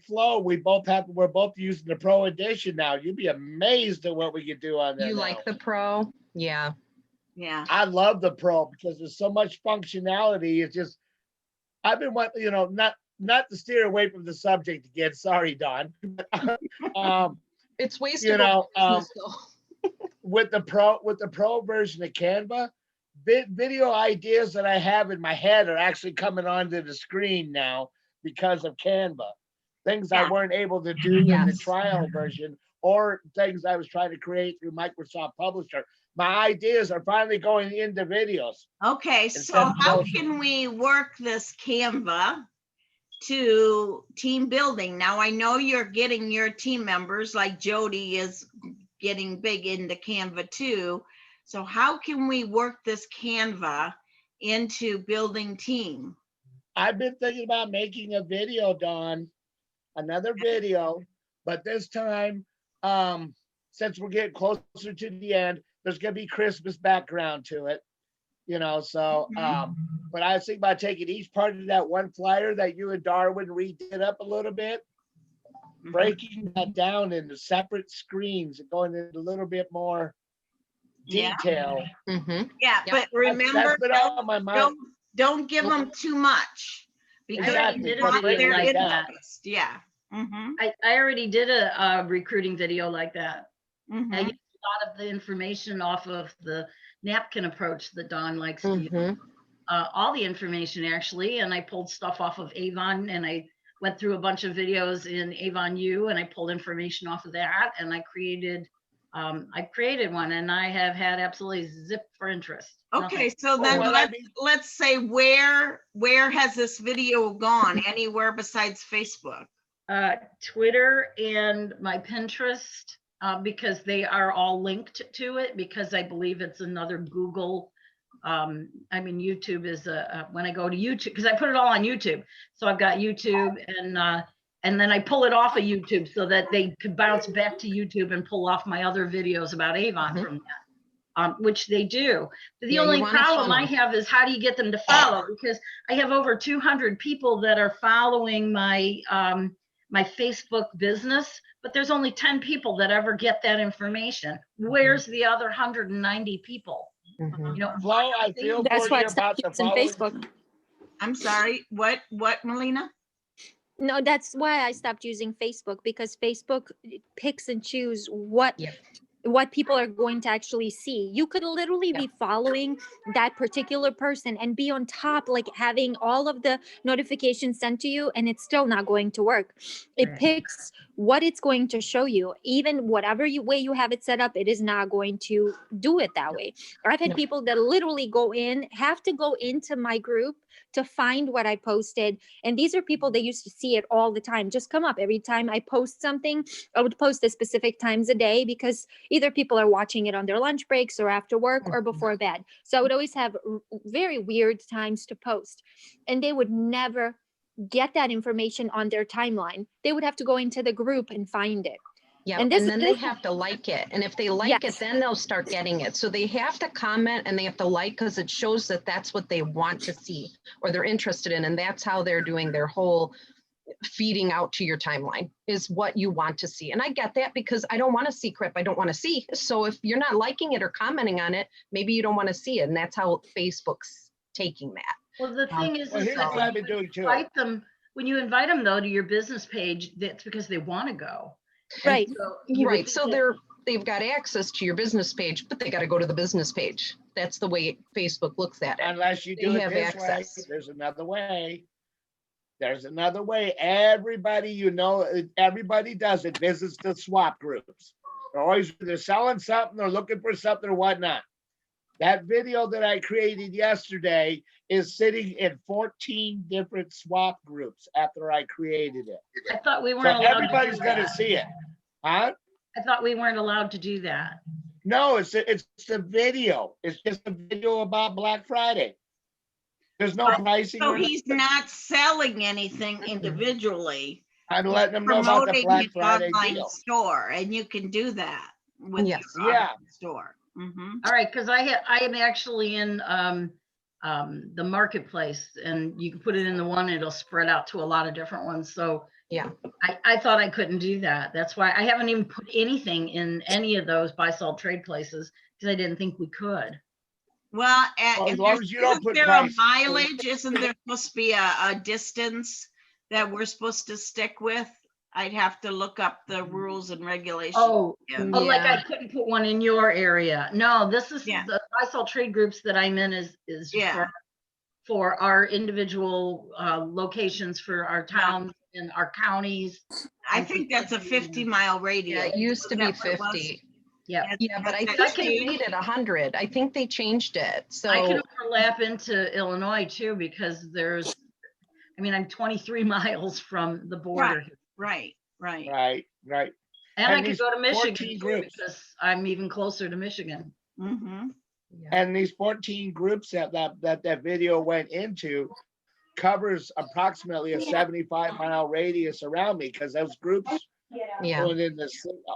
Flo, we're both using the Pro Edition now. You'd be amazed at what we can do on there. You now. like the Pro? Yeah. Yeah. I love the Pro because there's so much functionality. It's just, I've been wanting, you know, not to steer away from the subject again. Sorry, Don. It's ways You to know, go business, though. with the Pro version of Canva, video ideas that I have in my head are actually coming onto the screen now because of Canva. Things I Yeah. weren't able to do in the Yes. trial version, or things I was trying to create through Microsoft Publisher. My ideas are finally going into videos. Okay, Instead so of how motion. can we work this Canva to team building. Now, I know you're getting your team members, like Jody is getting big into Canva too. So how can we work this Canva into building team? I've been thinking about making a video, Dawn, another video, but this time, since we're getting closer to the end, there's gonna be Christmas background to it, you know, so, but I was thinking about taking each part of that one flyer that you and Darwin redid up a little bit, breaking that down into separate screens and going into a little bit more Yeah. detail. Mhm. Yeah, Yeah, but remember, That's been on my mind. don't give them too much. Because Exactly, you but want break it their like that. interest. Yeah. Mhm. I already did a recruiting video like that. I Mhm. used a lot of the information off of the napkin approach that Dawn likes to use. Mhm. All the information actually, and I pulled stuff off of Avon, and I went through a bunch of videos in Avon U, and I pulled information off of that, and I created one, and I have had absolutely zip for interest. Okay, Nothing. so then well, I mean- let's say where has this video gone? Anywhere besides Facebook? Twitter and my Pinterest, because they are all linked to it, because I believe it's another Google. I mean, YouTube is when I go to YouTube, because I put it all on YouTube. So I've got YouTube, and then I pull it off of YouTube so that they could bounce back to YouTube and pull off my other videos about Avon from that, which they do. But the Yeah, you only want a problem I funnel. have is how do you get them to follow? Because I have over 200 people that are following my my Facebook business, but there's only 10 people that ever get that information. Where's the other 190 people? Mhm. You know, Flo, I feel That's for why you I about stopped the using following. Facebook. I'm sorry. What, Melina? No, that's why I stopped using Facebook, because Facebook picks and choose what Yep. what people are going to actually see. You could literally Yep. be following that particular person and be on top, like having all of the notifications sent to you, and it's still not going to work. It Right. picks what it's going to show you. Even whatever way you have it set up, it is not going to do it that way. I've had Yep. people that literally have to go into my group to find what I posted. And these are people that used to see it all the time, just come up every time I post something. I would post at specific times a day, because either people are watching it on their lunch breaks or after work or before bed. So I would always have very weird times to post, and they would never get that information on their timeline. They would have to go into the group and find it. Yeah, And and this- then they have to like it. And if they like Yes. it, then they'll start getting it. So they have to comment and they have to like, because it shows that that's what they want to see or they're interested in. And that's how they're doing their whole feeding out to your timeline, is what you want to see. And I get that, because I don't want to see crap I don't want to see. So if you're not liking it or commenting on it, maybe you don't want to see it. And that's how Facebook's taking that. Well, the thing is Well, here's that what I've been doing too. when you invite them though to your business page, that's because they want to go. Right. So you would Right. think So that- they've got access to your business page, but they got to go to the business page. That's the way Facebook looks at it. Unless you They do it have this access. way, there's another way. There's another way. Everybody, you know, everybody does it. Visits the swap groups. They're selling something, they're looking for something or whatnot. That video that I created yesterday is sitting in 14 different swap groups after I created it. I thought we So weren't allowed everybody's to do gonna that. see it. Huh? I thought we weren't allowed to do that. No, it's a video. It's just a video about Black Friday. There's no pricing. So or he's not selling anything individually. I'm letting them know about the Promoting Black his Friday online deal. store, and you can do that with Yes. your Yeah. online store. Mhm. All right, because I am actually in the marketplace, and you can put it in the one, it'll spread out to a lot of different ones. So Yeah. I thought I couldn't do that. That's why I haven't even put anything in any of those buy sell trade places, because I didn't think we could. Well, Well, as and long as you don't isn't put there a prices. mileage? Isn't there supposed to be a distance that we're supposed to stick with? I'd have to look up the rules and regulations. Oh, again. like I Yeah. couldn't put one in your area. No, this is Yeah. the buy sell trade groups that I'm in is Yeah. for our individual locations for our towns and our counties. I think that's a 50-mile Yeah, radius. it used to be Is that what it was? 50. Yeah. Yeah, but I That's think they huge. made it 100. I think they changed it. I can So overlap into Illinois too, because there's I mean, I'm 23 miles from the border. Right. Right. And I And could these go to 14 Michigan too, groups. because I'm even closer to Michigan. Mm-hmm. And these 14 groups that video went into covers approximately a 75-mile radius around me, because those groups Yeah. going in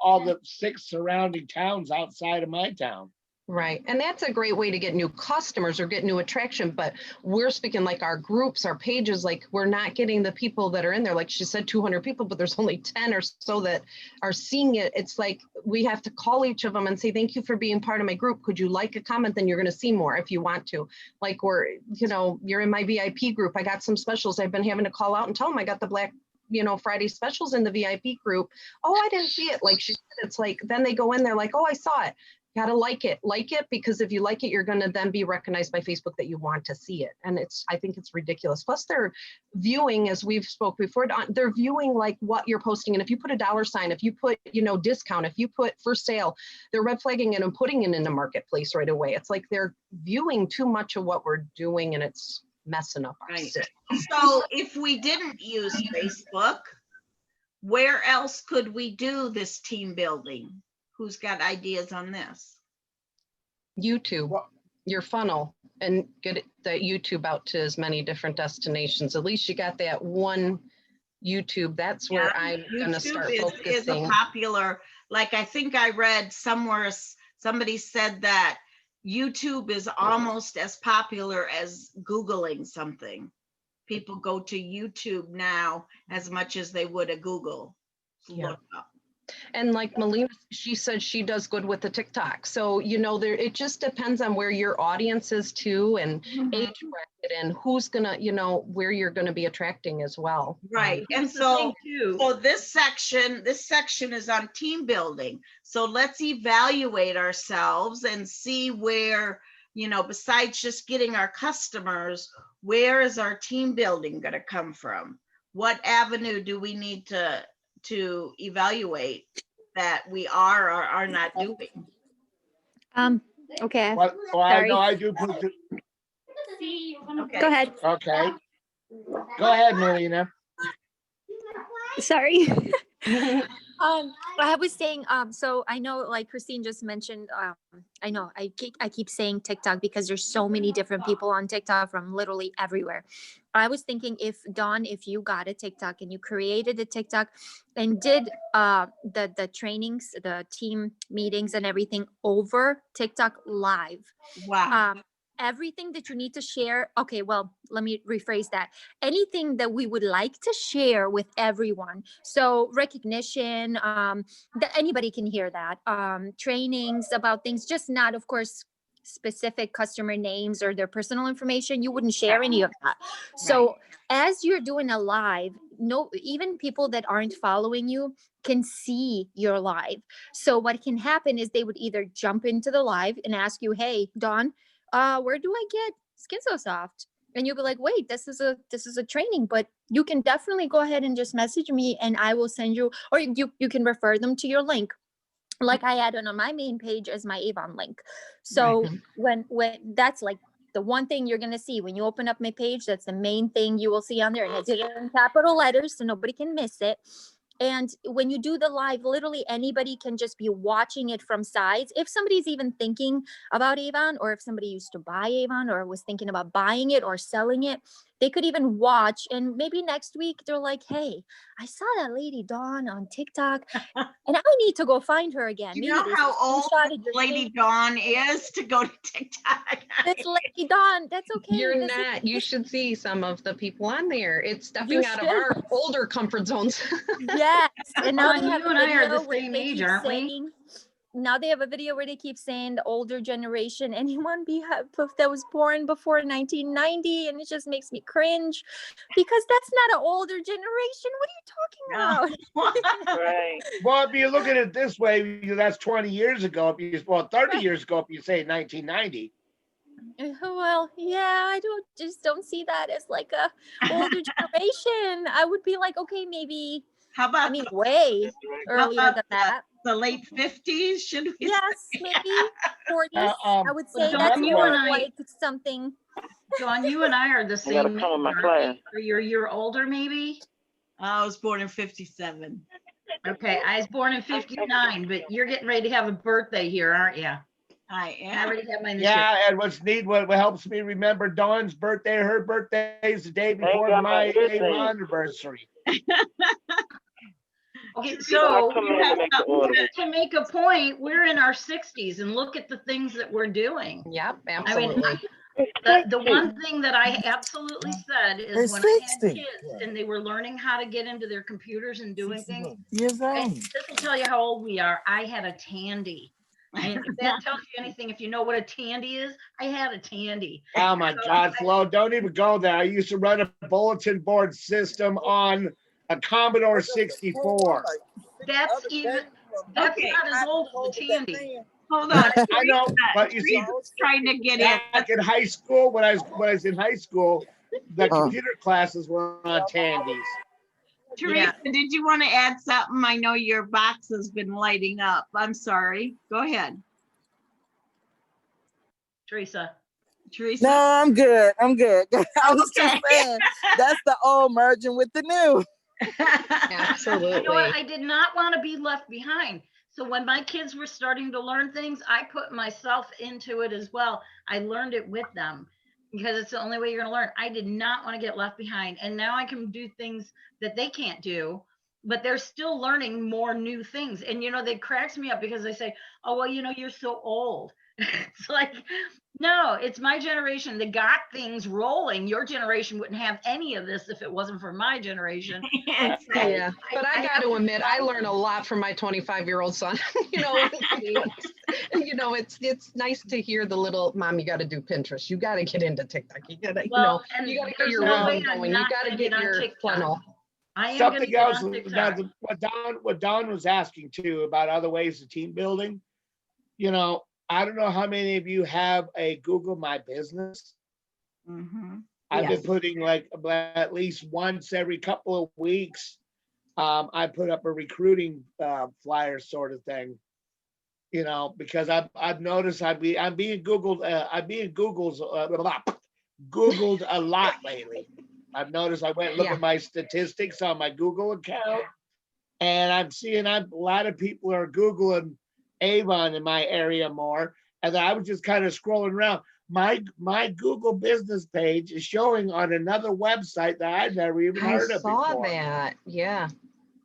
all the 6 surrounding towns outside of my town. Right. And that's a great way to get new customers or get new attraction. But we're speaking like our groups, our pages, like we're not getting the people that are in there. Like she said, 200 people, but there's only 10 or so that are seeing it. It's like we have to call each of them and say, thank you for being part of my group. Could you like a comment? Then you're going to see more if you want to. Like you're in my VIP group. I got some specials. I've been having to call out and tell them I got the Black Friday specials in the VIP group. Oh, I didn't see it. Like she said, it's like, then they go in there like, oh, I saw it. Gotta like it, because if you like it, you're gonna then be recognized by Facebook that you want to see it. And I think it's ridiculous. Plus they're viewing, as we've spoke before, they're viewing like what you're posting. And if you put a $sign, if you put, discount, if you put for sale, they're red flagging it and putting it in the marketplace right away. It's like they're viewing too much of what we're doing, and it's messing up our system. So if we didn't use Facebook, where else could we do this team building? Who's got ideas on this? YouTube, your funnel, and get the YouTube out to as many different destinations. At least you got that one YouTube. That's where I'm going to start focusing. Is a popular, like I think I read somewhere, somebody said that YouTube is almost as popular as Googling something. People go to YouTube now as much as they would a Google look up. And like Melina, she said she does good with the TikTok. So, it just depends on where your audience is too, and age bracket, and who's gonna, where you're gonna be attracting as well. Right. And so this section is on team building. So let's evaluate ourselves and see where, besides just getting our customers, where is our team building gonna come from? What avenue do we need to evaluate that we are or are not doing? Okay. Well, I know I do. Okay. Go ahead. Okay. Go ahead, Melina. Sorry. I was saying, so I know, like Christine just mentioned, I know I keep saying TikTok because there's so many different people on TikTok from literally everywhere. I was thinking, if you got a TikTok and you created a TikTok and did the trainings, the team meetings and everything over TikTok live. Wow. Everything that you need to share. Okay, well, let me rephrase that. Anything that we would like to share with everyone. So recognition, that anybody can hear that. Trainings about things, just not, of course, specific customer names or their personal information. You wouldn't share any of that. So as you're doing a live, even people that aren't following you can see your live. So what can happen is they would either jump into the live and ask you, hey, Dawn, where do I get Skin So Soft? And you'll be like, wait, this is a training, but you can definitely go ahead and just message me and I will send you, or you can refer them to your link. Like I add on my main page as my Avon link. So when that's like the one thing you're going to see when you open up my page, that's the main thing you will see on there. And I did it in capital letters so nobody can miss it. And when you do the live, literally anybody can just be watching it from sides. If somebody's even thinking about Avon, or if somebody used to buy Avon or was thinking about buying it or selling it, they could even watch. And maybe next week they're like, hey, I saw that lady Dawn on TikTok and I need to go find her again. You know how old Lady Dawn is to go to TikTok? This Lady Dawn, that's okay. You're not. You should see some of the people on there. It's stepping out of our older comfort zones. Yes. And now you and I are the same age, aren't we? Now they have a video where they keep saying the older generation, anyone that was born before 1990, and it just makes me cringe because that's not an older generation. What are you talking about? Right. Well, if you look at it this way, that's 20 years ago. 30 years ago, if you say 1990. Well, yeah, I don't see that as like a older generation. I would be like, okay, maybe. How about way earlier than that? The late 50s, should we? Yes, maybe 40s. I would say that's more like something Dawn, you and I are the I gotta same. come in my age, class. aren't we? Or you're a year older, maybe? I was born in 57. Okay, I was born in 59, but you're getting ready to have a birthday here, aren't you? I I am. already have mine this year. Yeah, and what's neat, what helps me remember Dawn's birthday, her birthday is the day before got my my birthday. anniversary. Okay, So so come you in have and make the something order. to- to make a point, we're in our 60s and look at the things that we're doing. Yep, I mean, absolutely. the one thing that I absolutely said is They're when I had 60. kids and they were learning how to get into their computers and doing things, Years and old. this will tell you how old we are. I had a Tandy. And if that tells you anything, if you know what a Tandy is, I had a Tandy. Oh my So God, Flo, don't even go there. I used to run a bulletin board system on a Commodore 64. That's even, that's Okay. not as old as the Tandy. Hold on. I know, but you see, Teresa's trying to get in. back in high school, when I was in high school, the computer classes were on Tandies. Teresa, did you want to add something? I know your box has been lighting up. I'm sorry. Go ahead, Teresa. Teresa. No, I'm good. I'm good. I was just Okay. saying that's the old merging with the new. Absolutely. You know what? I did not want to be left behind. So when my kids were starting to learn things, I put myself into it as well. I learned it with them because it's the only way you're going to learn. I did not want to get left behind. And now I can do things that they can't do, but they're still learning more new things. And, you know, they cracks me up because they say, oh, well, you know, you're so old. It's like, no, it's my generation that got things rolling. Your generation wouldn't have any of this if it wasn't for my generation. Yeah, but I got to admit, I learn a lot from my 25-year-old son. You know, it's nice to hear the little mom. You got to do Pinterest. You got to get into TikTok. You got to, Well, you got to get there's your no rhythm way I'm going. You not got to gonna get on your TikTok. funnel. I am gonna Something get else, on TikTok. what Don was asking too about other ways of team building. You know, I don't know how many of you have a Google My Business. Mhm. I've been Yes. putting like at least once every couple of weeks. I put up a recruiting flyer sort of thing. You know, because I've noticed I'm being Googled. Googled a lot lately. I've noticed I went and looked at my statistics on my Google account, and I'm seeing a lot of people are Googling Avon in my area more. And I was just kind of scrolling around. My Google business page is showing on another website that I'd never even I heard of saw before. that. Yeah.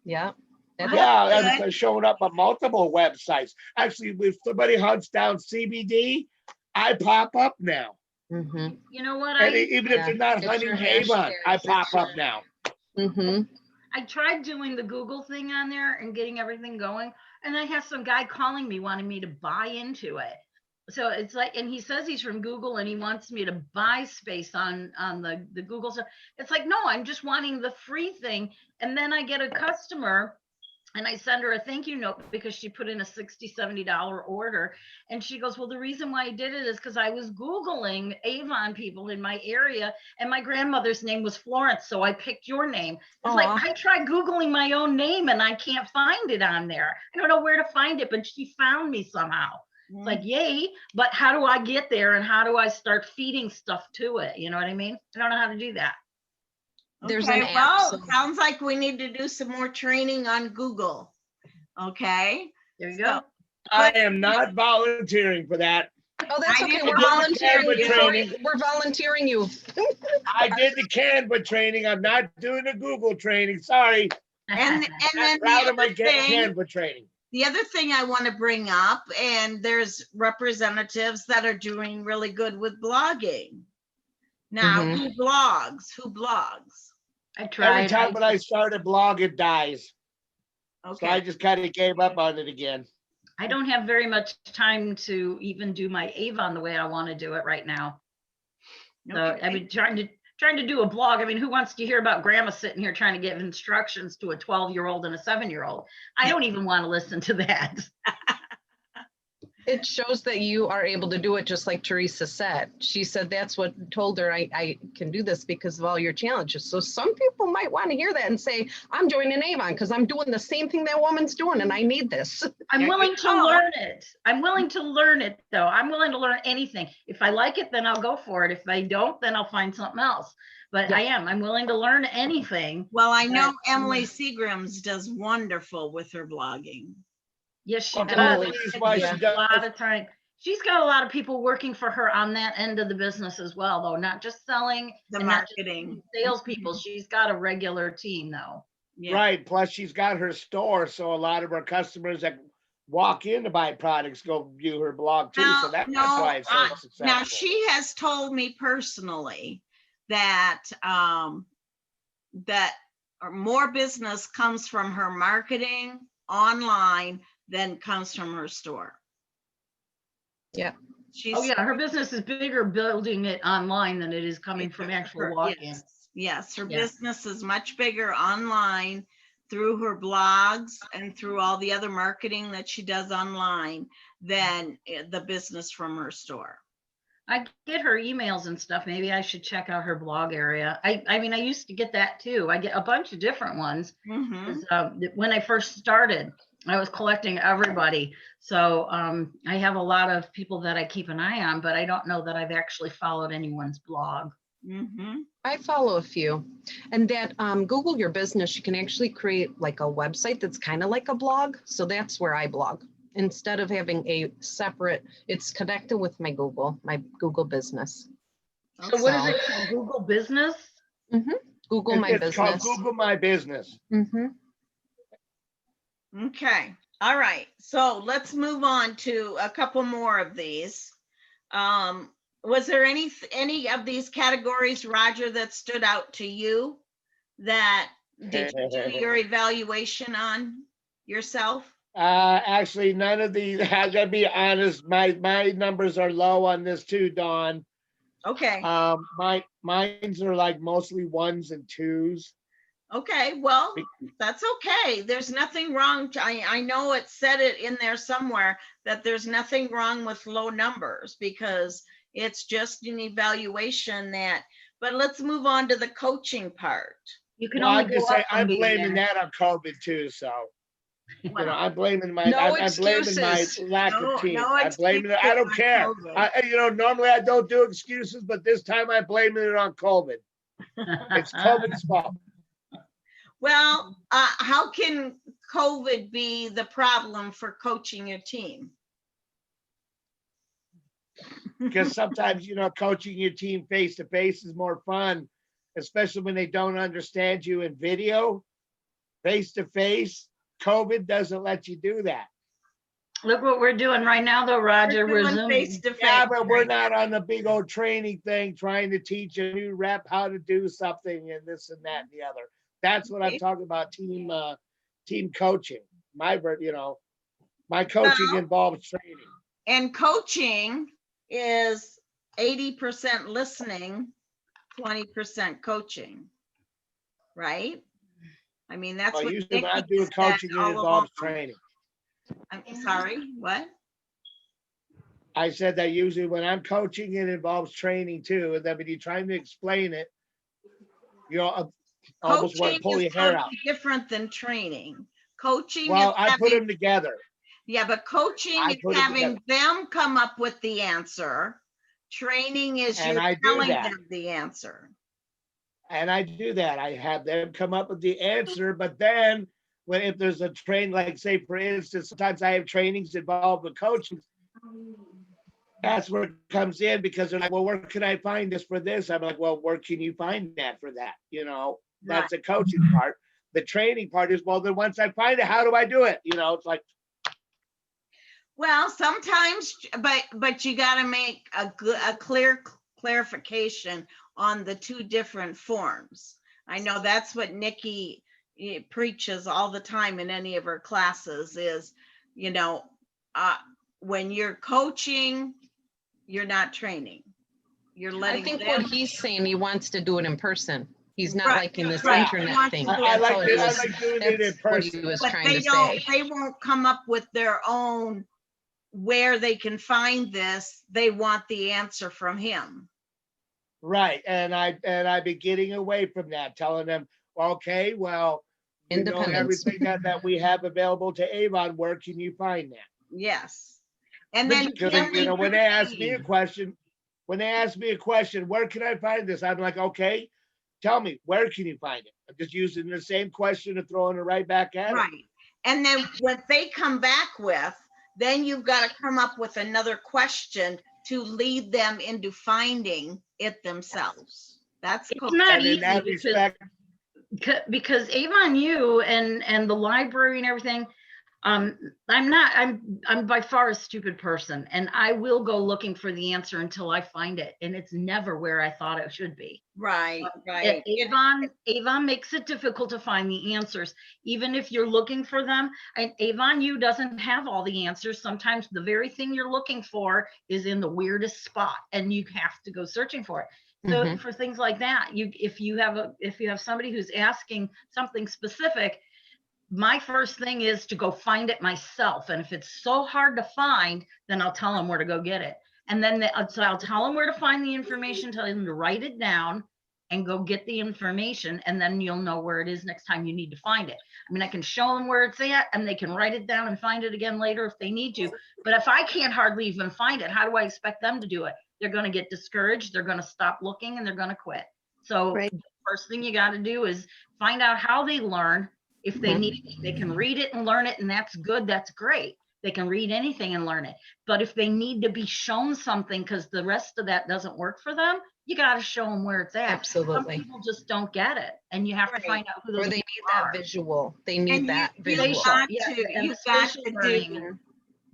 Yeah, that's showing up on multiple websites. Actually, if somebody hunts down CBD, I pop up now. Mm-hmm. You know what? And even if they're not It's hunting your Avon, I hashtags. pop up now. Mm-hmm. I tried doing the Google thing on there and getting everything going, and I have some guy calling me wanting me to buy into it. So it's like, and he says he's from Google and he wants me to buy space on the Google stuff. It's like, no, I'm just wanting the free thing. And then I get a customer and I send her a thank you note because she put in a $60, $70 order. And she goes, well, the reason why I did it is because I was Googling Avon people in my area and my grandmother's name was Florence. So I picked your name. It's like, I tried Googling my own name and I can't find it on there. I don't know where to find it, but she found me somehow. It's like, yay, but how do I get there and how do I start feeding stuff to it? You know what I mean? I don't know how to do that. There's Okay, an app. well, sounds like we need to do some more training on Google. Okay. There you go. I am not volunteering for that. Oh, that's I okay. didn't We're volunteer volunteering you. training. We're volunteering you. I did the Canva training. I'm not doing the Google training. Sorry. And then I'm proud of my the other thing, Canva training. the other thing I want to bring up, and there's representatives that are doing really good with blogging. Now, Mhm. who blogs? Who blogs? I tried. Every time when I start a blog, it dies. So I Okay. just kind of gave up on it again. I don't have very much time to even do my Avon the way I want to do it right now. So Okay. I mean, trying to do a blog. I mean, who wants to hear about grandma sitting here trying to give instructions to a 12-year-old and a 7-year-old? I don't even want to listen to that. It shows that you are able to do it just like Teresa said. She said that's what told her I can do this because of all your challenges. So some people might want to hear that and say, I'm joining Avon because I'm doing the same thing that woman's doing and I need this. I'm willing to learn it. I'm willing to learn it though. I'm willing to learn anything. If I like it, then I'll go for it. If I don't, then I'll find something else. But Yeah. I'm willing to learn anything. Well, I know But, Emily Seagrams does wonderful with her blogging. yes, she Well, does. Emily, that's why yeah. she does. A lot of time. She's got a lot of people working for her on that end of the business as well, though, not just selling The and not just marketing. salespeople. She's got a regular team though. Yeah. Right. Plus, she's got her store, so a lot of her customers that walk in to buy products go view her blog too. So that's why it's so successful. Now she has told me personally that that more business comes from her marketing online than comes from her store. Yeah. She's, Oh yeah, her business is bigger building it online than it is coming from actual walk-in. Yes, her Yeah. business is much bigger online through her blogs and through all the other marketing that she does online than the business from her store. I get her emails and stuff. Maybe I should check out her blog area. I mean, I used to get that too. I get a bunch of different ones. Mhm. 'Cause, when I first started, I was collecting everybody. So I have a lot of people that I keep an eye on, but I don't know that I've actually followed anyone's blog. Mhm. I follow a few. And that Google Your Business, you can actually create like a website that's kind of like a blog. So that's where I blog. Instead of having a separate, it's connected with my Google Business. So what is it called? Google Business? Google My It's called Business. Google My Business. Okay. All right. So let's move on to a couple more of these. Was there any of these categories, Roger, that stood out to you that did you do your evaluation on yourself? Actually, none of these. I gotta be honest. My numbers are low on this too, Dawn. Okay. Mine's are like mostly ones and twos. Okay. Well, that's okay. There's nothing wrong. I know it said it in there somewhere that there's nothing wrong with low numbers because it's just an evaluation that, but let's move on to the coaching part. You can Well, only I'm go just up saying, from I'm being blaming there. that on COVID too. So, you know, I'm blaming my, No I'm blaming my excuses. lack of team. No I'm blaming it. I excuses don't on care. COVID. You know, normally I don't do excuses, but this time I'm blaming it on COVID. It's COVID's fault. Well, how can COVID be the problem for coaching your team? Because sometimes, you know, coaching your team face to face is more fun, especially when they don't understand you in video. Face to face, COVID doesn't let you do that. Look what we're doing right now, though, Roger. We're doing zooming. face to face. Yeah, but we're not on the big old training thing trying to teach a new rep how to do something and this and that and the other. That's what I'm talking about, team coaching. My coaching involves training. And coaching is 80% listening, 20% coaching, right? I mean, that's Well, what usually when I'm Nikki doing said coaching, it all involves along. training. I'm sorry, what? I said that usually when I'm coaching, it involves training too. And then when you're trying to explain it, you know, almost want to pull your hair out. Different than training. Coaching Well, is I put them together. yeah, but coaching is having them come up with the answer. Training is you telling them the answer. And I do that. I have them come up with the answer, but then if there's a train, like say for instance, sometimes I have trainings involved with coaching. That's where it comes in because they're like, well, where can I find this for this? I'm like, well, where can you find that for that? You know, that's the coaching part. The training part is, well, then once I find it, how do I do it? You know, it's like. Well, sometimes, but you got to make a clear clarification on the two different forms. I know that's what Nikki preaches all the time in any of her classes is, you know, when you're coaching, you're not training. You're letting I think them. what he's saying, he wants to do it in person. He's not liking this internet thing. I like doing it in person. What he was but trying to say. They won't come up with their own where they can find this, they want the answer from him. Right. And I've been getting away from that, telling them, okay, well, you know, Independence. everything that we have available to Avon, where can you find that? Yes. And then Because, gently you know, when they ask me a proceed. question, where can I find this? I'm like, okay, tell me, where can you find it? I'm just using the same question and throwing it right back at them. Right. And then what they come back with, then you've got to come up with another question to lead them into finding it themselves. That's It's cool. not And in easy that because respect, Avon U and the library and everything, I'm by far a stupid person, and I will go looking for the answer until I find it, and it's never where I thought it should be. Right, right. Avon makes it difficult to find the answers, even if you're looking for them. And Avon U doesn't have all the answers. Sometimes the very thing you're looking for is in the weirdest spot, and you have to go searching for it. So for things like that, if you have somebody who's asking something specific, my first thing is to go find it myself. And if it's so hard to find, then I'll tell them where to go get it. And then so I'll tell them where to find the information, tell them to write it down and go get the information. And then you'll know where it is next time you need to find it. I mean, I can show them where it's at and they can write it down and find it again later if they need to. But if I can't hardly even find it, how do I expect them to do it? They're going to get discouraged. They're going to stop looking and they're going to quit. So the first thing you got to do is find out how they learn. If they need, they can read it and learn it, and that's good. That's great. They can read anything and learn it. But if they need to be shown something because the rest of that doesn't work for them, you got to show them where it's at. Absolutely. Some people just don't get it, and you have to find out who those Or they need people that are. visual. They need And that you visual. got Yeah, to, and you the got spatial to learning. do,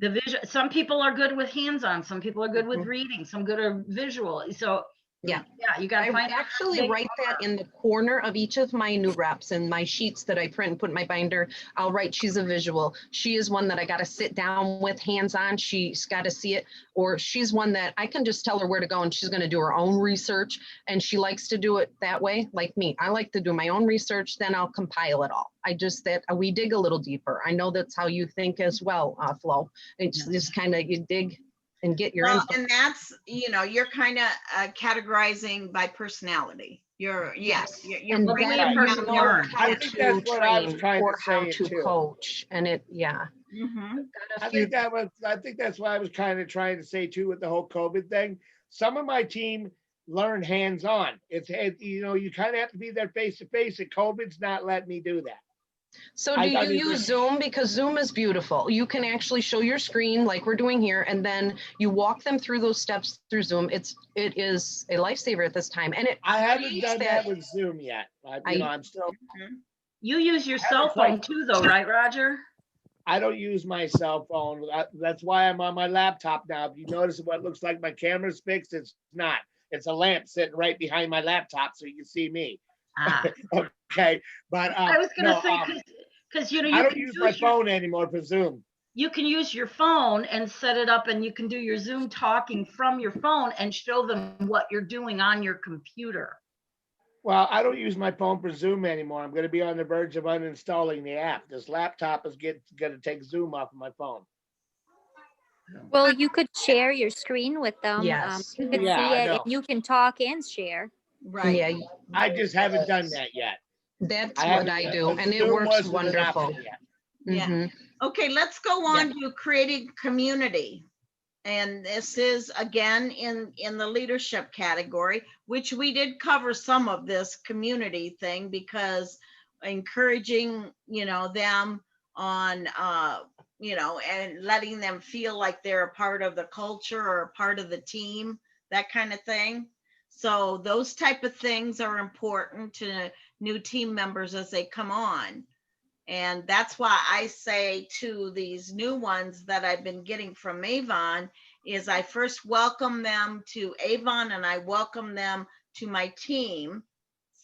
The vision. Some people are good with hands-on. Some people are good with reading. Some good are visual. So Yeah. you got to I find out. actually write that in the corner of each of my new reps and my sheets that I print and put in my binder. I'll write she's a visual. She is one that I got to sit down with hands-on. She's got to see it. Or she's one that I can just tell her where to go and she's going to do her own research. And she likes to do it that way, like me. I like to do my own research, then I'll compile it all. We dig a little deeper. I know that's how you think as well, Flo. It's just kind of, you dig and get your info. and that's, you're kind of categorizing by personality. You're And bringing then it you down. know how I think that's to what I was train trying or to how say to too. coach. And got a I few. think that's what I was kind of trying to say too with the whole COVID thing. Some of my team learn hands-on. You kind of have to be there face to face, and COVID's not letting me do that. So do you use Zoom? Because Zoom is beautiful. You can actually show your screen like we're doing here, and then you walk them through those steps through Zoom. It is a lifesaver at this time. And I haven't done that with Zoom yet. I'm still. You use your cell phone too, though, right, Roger? I don't use my cell phone. That's why I'm on my laptop now. If you notice what looks like my camera's fixed, it's not. It's a lamp sitting right behind my laptop so you can see me. Okay, but I was going to say, because I don't use my phone anymore for Zoom. You can use your phone and set it up, and you can do your Zoom talking from your phone and show them what you're doing on your computer. Well, I don't use my phone for Zoom anymore. I'm going to be on the verge of uninstalling the app. This laptop is going to take Zoom off of my phone. Well, you could share your screen with them. Yes. You could see it, and you can talk and share. Right. Yeah. I just haven't done that yet. That's what I do, and it works wonderful. Yeah. Okay, let's go on to creating community. And this is again in the leadership category, which we did cover some of this community thing, because encouraging, them on, and letting them feel like they're a part of the culture or a part of the team, that kind of thing. So those type of things are important to new team members as they come on. And that's why I say to these new ones that I've been getting from Avon is I first welcome them to Avon and I welcome them to my team.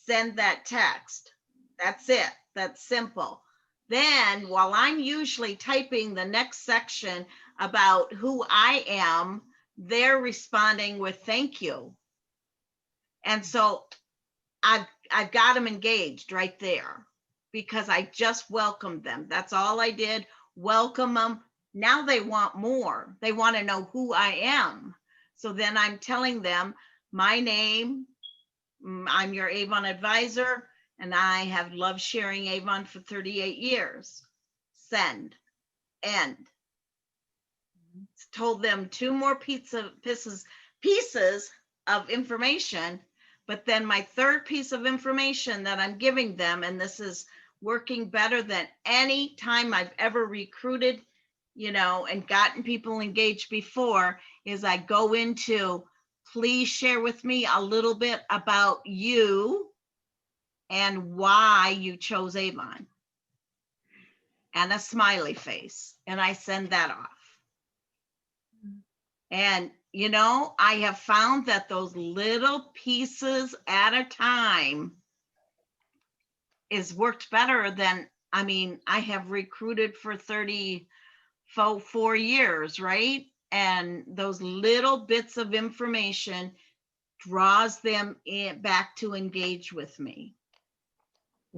Send that text. That's it. That's simple. Then while I'm usually typing the next section about who I am, they're responding with thank you. And so I've got them engaged right there, because I just welcomed them. That's all I did. Welcome them, Now they want more. They want to know who I am. So then I'm telling them my name, I'm your Avon advisor, and I have loved sharing Avon for 38 years. Send, end. Told them 2 more pieces of information, but then my 3rd piece of information that I'm giving them, and this is working better than any time I've ever recruited, you know, and gotten people engaged before, is I go into, please share with me a little bit about you and why you chose Avon, and a smiley face, and I send that off. And, you know, I have found that those little pieces at a time is worked better than, I mean, I have recruited for 34 years, right? And those little bits of information draws them back to engage with me.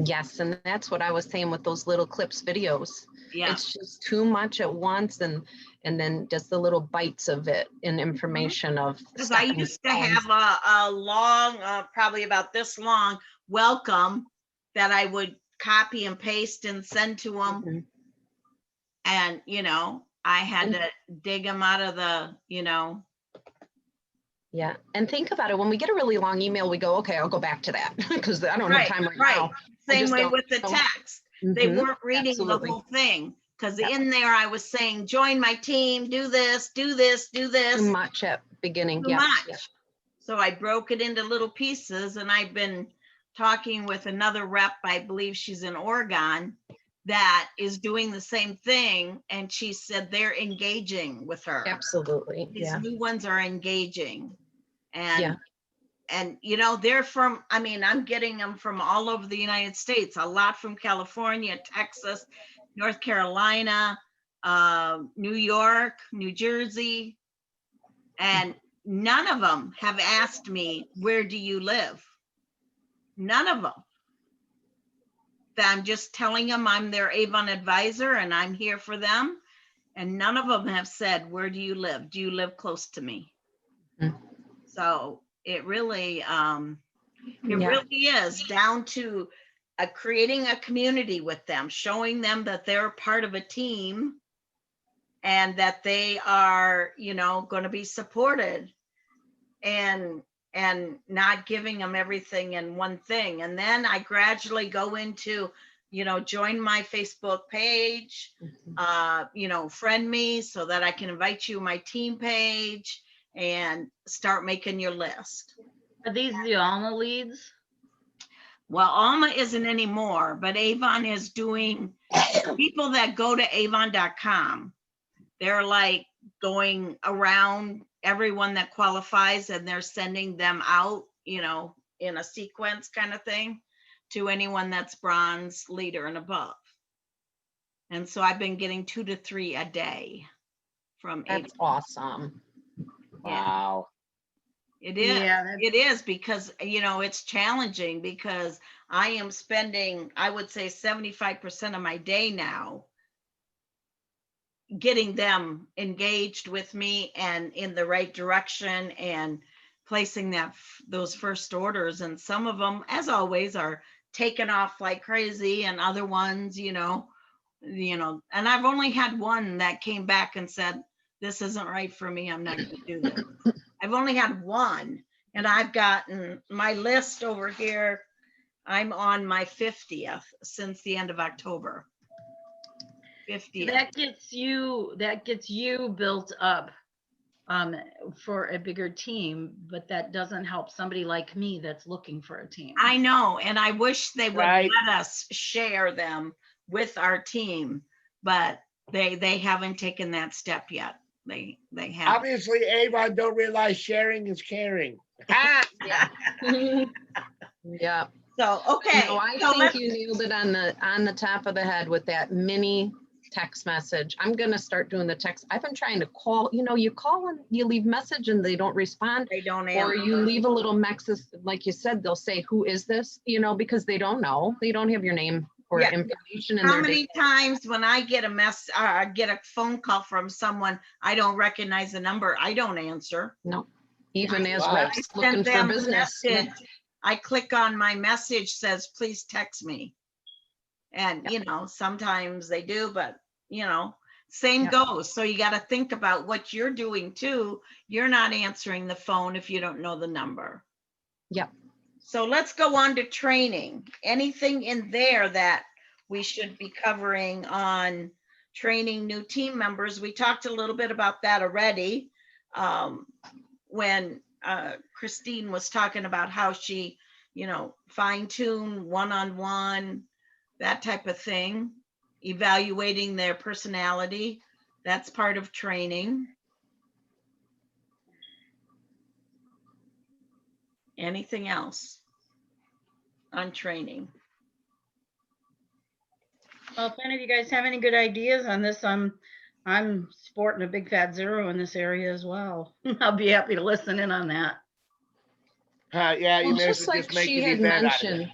Yes, and that's what I was saying with those little clips videos. Yeah. It's just too much at once, and then just the little bites of it and information of Because I stepping used to stones. have a long, probably about this long welcome that I would copy and paste and send to them. Mhm. And, you know, I had to dig them out of the, you know. Yeah, and think about it, when we get a really long email, we go, okay, I'll go back to that because I don't have time right now. I Same just way don't with the know. text. They Mhm, weren't reading absolutely. the whole thing, because Yeah. in there I was saying, join my team, do this, do this, do this. Too much at beginning. Too Yeah. much. Yeah. So I broke it into little pieces, and I've been talking with another rep, I believe she's in Oregon, that is doing the same thing. And she said they're engaging with her. Absolutely. These Yeah. new ones are engaging. And Yeah. and you know, they're from, I mean, I'm getting them from all over the United States, a lot from California, Texas, North Carolina, New York, New Jersey, and none of them have asked me, where do you live? None of them. I'm just telling them I'm their Avon advisor and I'm here for them. And none of them have said, where do you live? Do you live close to me? Mhm. So it really, Yeah. really is down to creating a community with them, showing them that they're part of a team and that they are, you know, going to be supported, and not giving them everything in one thing. And then I gradually go into, you know, join my Facebook page, you know, friend me so that I can invite you to my team page and start making your list. Are these the Alma leads? Well, Alma isn't anymore, but Avon is doing, people that go to avon.com, they're like going around everyone that qualifies and they're sending them out, you know, in a sequence kind of thing to anyone that's bronze leader and above. And so I've been getting 2 to 3 a day from That's Avon. awesome. Yeah. Wow. It is. Yeah, It is, because, you know, it's challenging because I am spending, I would say 75% of my day now getting them engaged with me and in the right direction and placing those first orders. And some of them, as always, are taken off like crazy, and other ones, you know, and I've only had one that came back and said, this isn't right for me, I'm not going to do this. I've only had one, and I've gotten my list over here. I'm on my 50th since the end of October. 50th. that gets you built up for a bigger team, but that doesn't help somebody like me that's looking for a team. I know, and I wish they would Right. let us share them with our team, but they haven't taken that step yet. They haven't. Obviously, Avon don't realize sharing is caring. Ah, Yeah. So okay, No, I so think you nailed it on the top of the head with that mini text message. I'm gonna start doing the text. I've been trying to call, you know, you call and you leave message and they don't respond, they don't or answer. you leave a little message, like you said, they'll say, who is this? You know, because they don't know. They don't have your name or Yeah. information in How their many data. times when I get get a phone call from someone, I don't recognize the number, I don't answer. No, even as Wow. I reps looking sent for them a business. Yeah. message. I click on my message says, please text me. And, Yep. you know, sometimes they do, but, you know, same Yep. goes. So you got to think about what you're doing too. You're not answering the phone if you don't know the number. Yep. So let's go on to training. Anything in there that we should be covering on training new team members? We talked a little bit about that already. When Christine was talking about how she, you know, fine tune one-on-one, that type of thing, evaluating their personality. That's part of training. Anything else on training? Well, if any of you guys have any good ideas on this, I'm sporting a big fat 0 in this area as well. I'll be happy to listen in on that. Yeah, you Well, may as just well like just make she an had event out of it.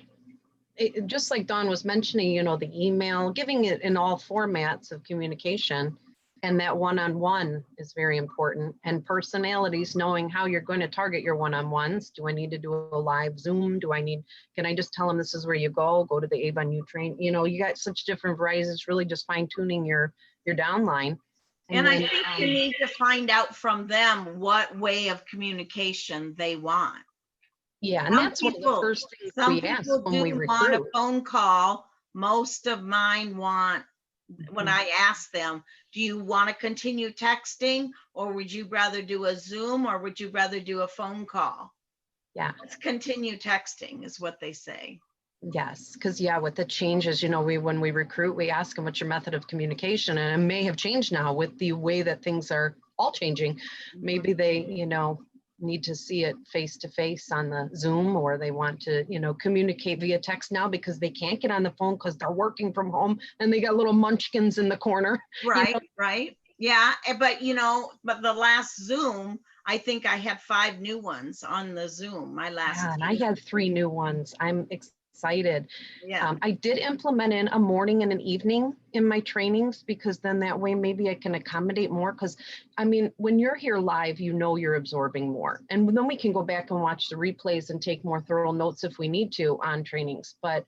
mentioned, just like Dawn was mentioning, you know, the email, giving it in all formats of communication, and that one-on-one is very important. And personalities, knowing how you're going to target your one-on-ones. Do I need to do a live Zoom? Can I just tell them this is where you go to the Avon U train? You know, you got such different varieties. It's really just fine tuning your downline. And I then, think you need to find out from them what way of communication they want. yeah, and Some that's one of the people- first things Some we ask people when we do want a recruit. phone call. Most of mine want, when Mhm. I ask them, do you want to continue texting, or would you rather do a Zoom, or would you rather do a phone call? Yeah. Let's continue texting is what they say. Yes, because yeah, with the changes, you know, when we recruit, we ask them what's your method of communication, and it may have changed now with the way that things are all changing. Maybe they, you know, need to see it face to face on the Zoom, or they want to, you know, communicate via text now because they can't get on the phone because they're working from home and they got little munchkins in the corner. Right, know? right. Yeah, but you know, but the last Zoom, I think I had 5 new ones on the Zoom, my last. Yeah, and I had 3 new ones. I'm excited. Yeah, I did implement in a morning and an evening in my trainings, because then that way maybe I can accommodate more. Because I mean, when you're here live, you know you're absorbing more. And then we can go back and watch the replays and take more thorough notes if we need to on trainings. But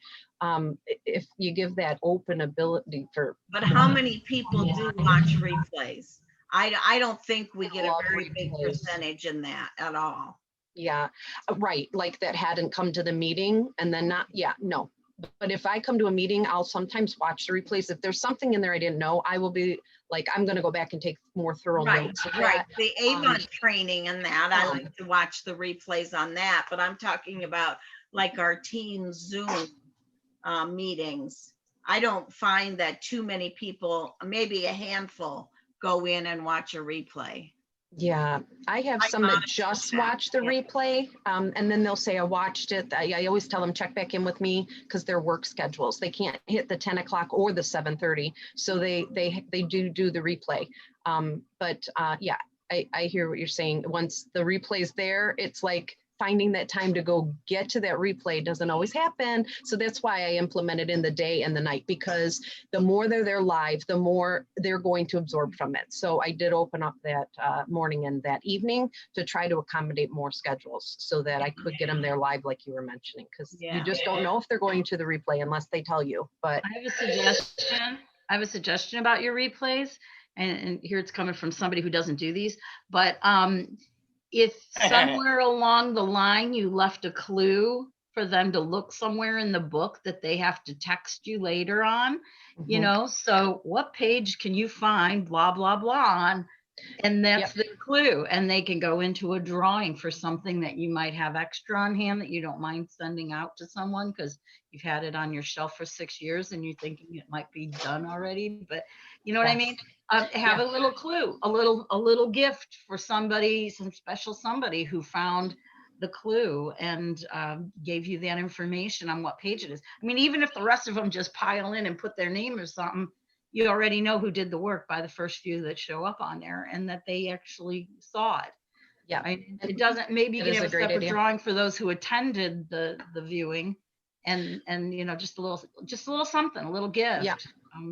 if you give that open ability for. but how many people do watch replays? I don't think we get a Love very big replays. percentage in that at all. Yeah, right. Like that hadn't come to the meeting and then not, yeah, no. But if I come to a meeting, I'll sometimes watch the replays. If there's something in there I didn't know, I will be like, I'm going to go back and take more thorough Right, notes. of right. that. The Avon training and that, I um, like to watch the replays on that, but I'm talking about like our team Zoom meetings. I don't find that too many people, maybe a handful, go in and watch a replay. Yeah, I have I some that honestly just have, watch the yeah. replay, and then they'll say, I watched it. I always tell them, check back in with me, because their work schedules. They can't hit the 10 o'clock or the 7:30. So they do the replay. But yeah, I hear what you're saying. Once the replay's there, it's like finding that time to go get to that replay doesn't always happen. So that's why I implemented in the day and the night, because the more they're there live, the more they're going to absorb from it. So I did open up that morning and that evening to try to accommodate more schedules so that I could get them there live, like you were mentioning, because Yeah. you just don't know if they're going to the replay unless they tell you. But I have a suggestion. I have a suggestion about your replays, and here it's coming from somebody who doesn't do these. But if somewhere along the line you left a clue for them to look somewhere in the book that they have to text you later on, you know, so what page can you find blah, blah, blah on? And that's their clue. And they can go into a drawing for something that you might have extra on hand that you don't mind sending out to someone because you've had it on your shelf for 6 years and you're thinking it might be done already. But you know what I mean? Have a little clue, a little gift for somebody, some special somebody who found the clue and gave you that information on what page it is. I mean, even if the rest of them just pile in and put their name or something, you already know who did the work by the first few that show up on there and that they actually saw it. yeah, It doesn't, maybe you It can is have a a great separate idea. drawing for those who attended the viewing and you know, just a little something, a little gift. Yeah.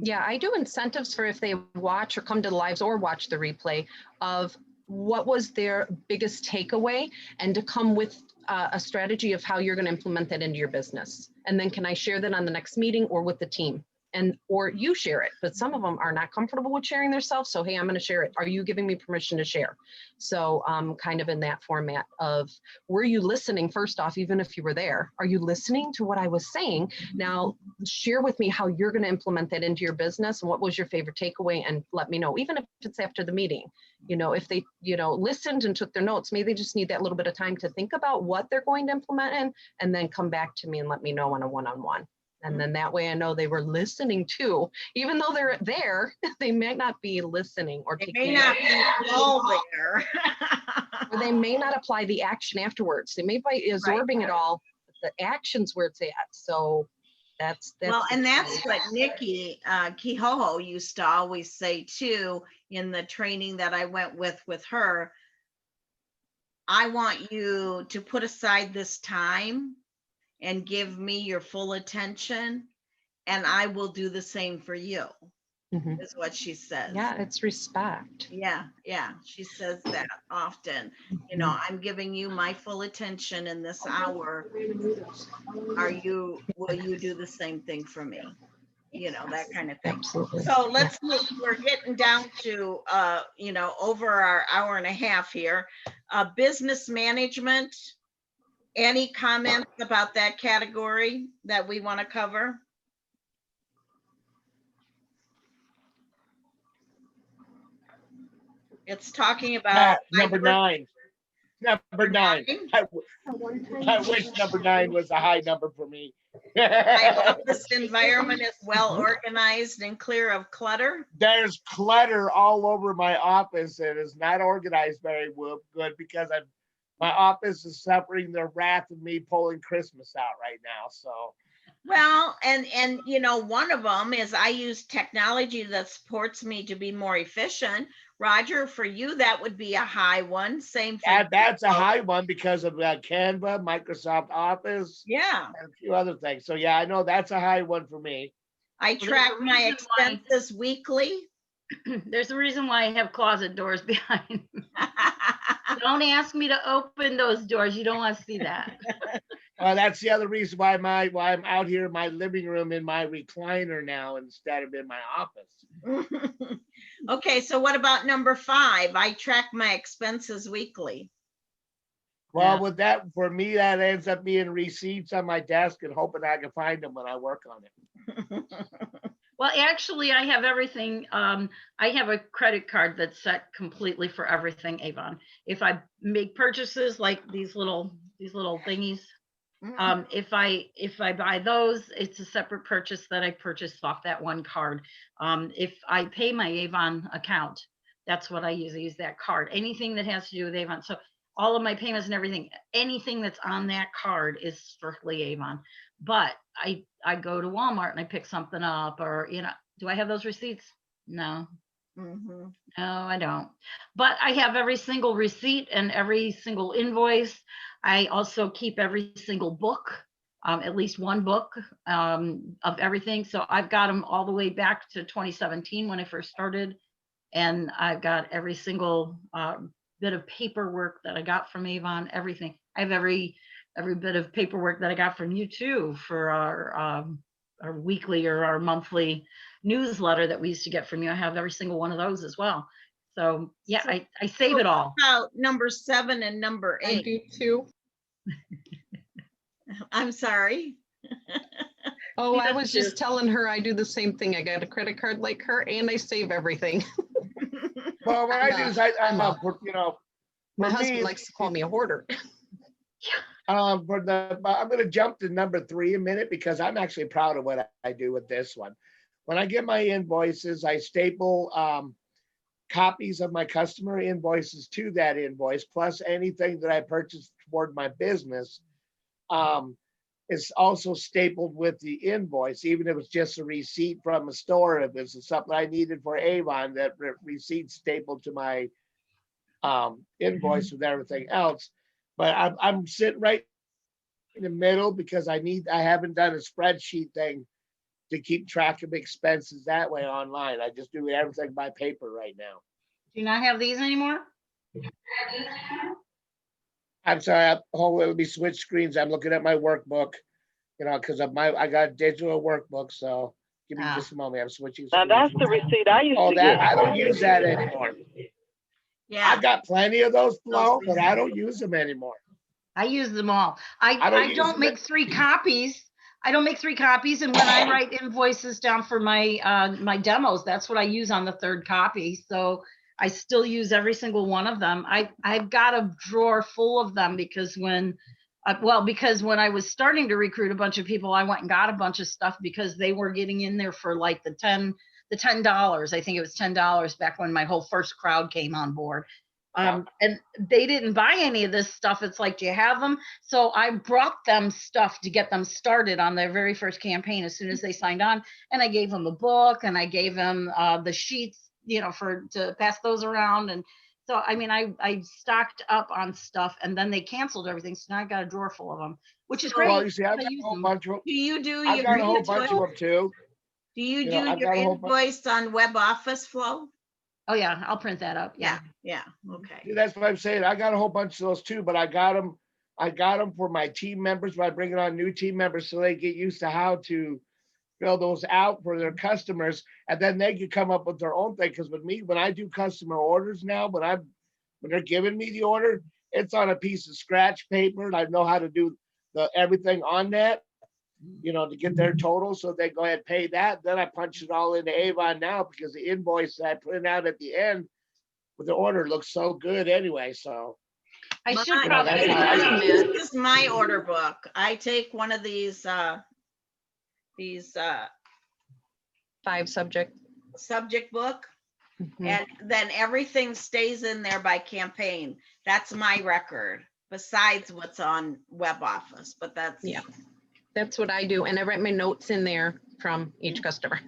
Yeah, I do incentives for if they watch or come to the lives or watch the replay of what was their biggest takeaway, and to come with a strategy of how you're going to implement that into your business. And then can I share that on the next meeting or with the team? And or you share it, but some of them are not comfortable with sharing themselves. So, hey, I'm going to share it. Are you giving me permission to share? So kind of in that format of, were you listening first off, even if you were there? Are you listening to what I was saying? Now share with me how you're going to implement that into your business and what was your favorite takeaway, and let me know, even if it's after the meeting. You know, if they, you know, listened and took their notes, maybe they just need that little bit of time to think about what they're going to implement in, and then come back to me and let me know on a one-on-one. And then that way I know they were listening too, even though they're there, they may not be listening or It taking may not be all there. or they may not apply the action afterwards. They may be absorbing it all, but the action's where it's at. So that's Well, the and that's key. what Nikki Kihoho used to always say too in the training that I went with her. I want you to put aside this time and give me your full attention, and I will do the same for you, Mhm. is what she says. Yeah, it's respect. Yeah, she says that often. You know, I'm giving you my full attention in this hour. Will you do the same thing for me? You know, that kind of thing. Absolutely. So let's move, we're getting down to, you know, over our hour and a half here. Business management, any comments about that category that we want to cover? It's talking about Number 9. Number 9. I wish number 9 was a high number for me. my office environment is well organized and clear of clutter. There's clutter all over my office. It is not organized very good because my office is suffering the wrath of me pulling Christmas out right now. So Well, and you know, one of them is I use technology that supports me to be more efficient. Roger, for you, that would be a high one. Same for you. that's a high one because of Canva, Microsoft Office, Yeah. and a few other things. So yeah, I know that's a high one for me. I Well, track there's a my reason why- expenses weekly. There's a reason why I have closet doors behind. Don't ask me to open those doors. You don't want to see that. Well, that's the other reason why I'm out here in my living room in my recliner now instead of in my office. Okay, so what about number 5? I track my expenses weekly. Well, with that, for me, that ends up being receipts on my desk and hoping I can find them when I work on it. Well, actually, I have everything. I have a credit card that's set completely for everything, Avon. If I make purchases like these little thingies, if I buy those, it's a separate purchase that I purchased off that one card. If I pay my Avon account, that's what I use. I use that card. Anything that has to do with Avon. So all of my payments and everything, anything that's on that card is strictly Avon. But I go to Walmart and I pick something up, or, you know, do I have those receipts? No. No, I don't. But I have every single receipt and every single invoice. I also keep every single book, at least one book of everything. So I've got them all the way back to 2017 when I first started. And I've got every single bit of paperwork that I got from Avon, everything. I have every bit of paperwork that I got from you too for our weekly or our monthly newsletter that we used to get from you. I have every single one of those as well. So yeah, I save it all. About number 7 and number 8. I do too. I'm sorry. Oh, I was just telling her I do the same thing. I got a credit card like her, and I save everything. Well, what I do is I'm you know, My for husband me, likes to call me a hoarder. I'm going to jump to number 3 a minute because I'm actually proud of what I do with this one. When I get my invoices, I staple copies of my customer invoices to that invoice, plus anything that I purchased toward my business is also stapled with the invoice, even if it's just a receipt from a store. If it's something I needed for Avon, that receipt stapled to my invoice with everything else. But I'm sitting right in the middle because I haven't done a spreadsheet thing to keep track of expenses that way online. I just do everything by paper right now. Do you not have these anymore? I'm sorry, hold on, let me switch screens. I'm looking at my workbook, because I got a digital workbook, so give me just a moment. I'm switching Now screens. that's the receipt I used to get. I don't use that anymore. Yeah. I've got plenty of those, Flo, but I don't use them anymore. I use them all. I use don't them. make 3 copies. I don't make 3 copies. And when I write invoices down for my my demos, that's what I use on the 3rd copy. So I still use every single one of them. I've got a drawer full of them because when I was starting to recruit a bunch of people, I went and got a bunch of stuff because they were getting in there for like the $10. I think it was $10 back when my whole first crowd came on board. And they didn't buy any of this stuff. It's like, do you have them? So I brought them stuff to get them started on their very first campaign as soon as they signed on. And I gave them a book and I gave them the sheets, to pass those around. And so, I mean, I stocked up on stuff and then they canceled everything. So now I got a drawer full of them, which is great. Well, you see, I've got a whole bunch of them. Do you do I've your got a whole bunch of them too. Do you do I've your got a whole bunch. invoice on web office flow? Oh yeah, I'll print that up. Yeah. Yeah. Okay. See, that's what I'm saying. I got a whole bunch of those too, but I got them for my team members by bringing on new team members so they get used to how to fill those out for their customers, and then they can come up with their own thing. Because with me, when I do customer orders now, when they're giving me the order, it's on a piece of scratch paper, and I know how to do everything on that, to get their total. So they go ahead and pay that. Then I punch it all into Avon now because the invoice that I put out at the end with the order looks so good anyway. So I should Mine- probably that's how I This is my order book. I take one of these 5 subject. subject book, Mhm. and then everything stays in there by campaign. That's my record, besides what's on web office, but that's Yeah. That's what I do. And I write my notes in there from each customer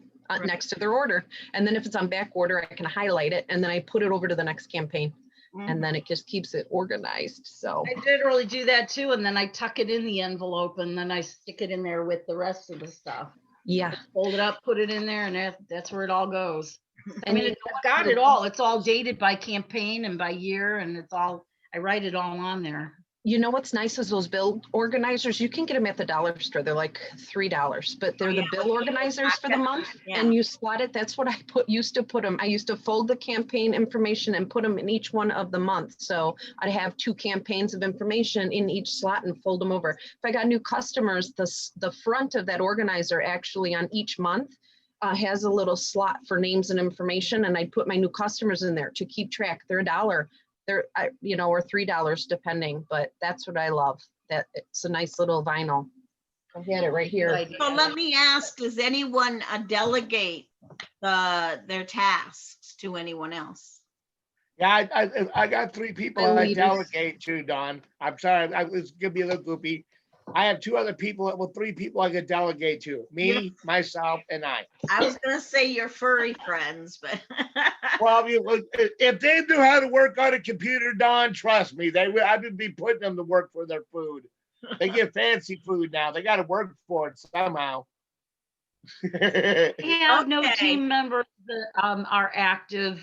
next to their order. And then if it's on back order, I can highlight it and then I put it over to the next campaign. And then it just keeps it organized. So I generally do that too. And then I tuck it in the envelope and then I stick it in there with the rest of the stuff. yeah. Fold it up, put it in there, and that's where it all goes. I And mean, you I've got it all. It's all dated by campaign and by year, and I write it all on there. You know what's nice is those bill organizers, you can get them at the dollar store. They're like $3, but they're the bill organizers for the month. Yeah. And you slot it. That's what I used to put them. I used to fold the campaign information and put them in each one of the months. So I'd have 2 campaigns of information in each slot and fold them over. If I got new customers, the front of that organizer actually on each month has a little slot for names and information. And I'd put my new customers in there to keep track. They're $1. They're, or $3 depending, but that's what I love. That it's a nice little vinyl. I had it right here. So let me ask, does anyone delegate their tasks to anyone else? yeah, I got 3 people I delegate to, Don. I'm sorry, it's gonna be a little goofy. I have 2 other people, 3 people I could delegate to. Me, myself, and I. I was gonna say your furry friends, but Well, if they knew how to work on a computer, Don, trust me, I would be putting them to work for their food. They get fancy food now. They got to work for it somehow. We have no Okay. team members that are active,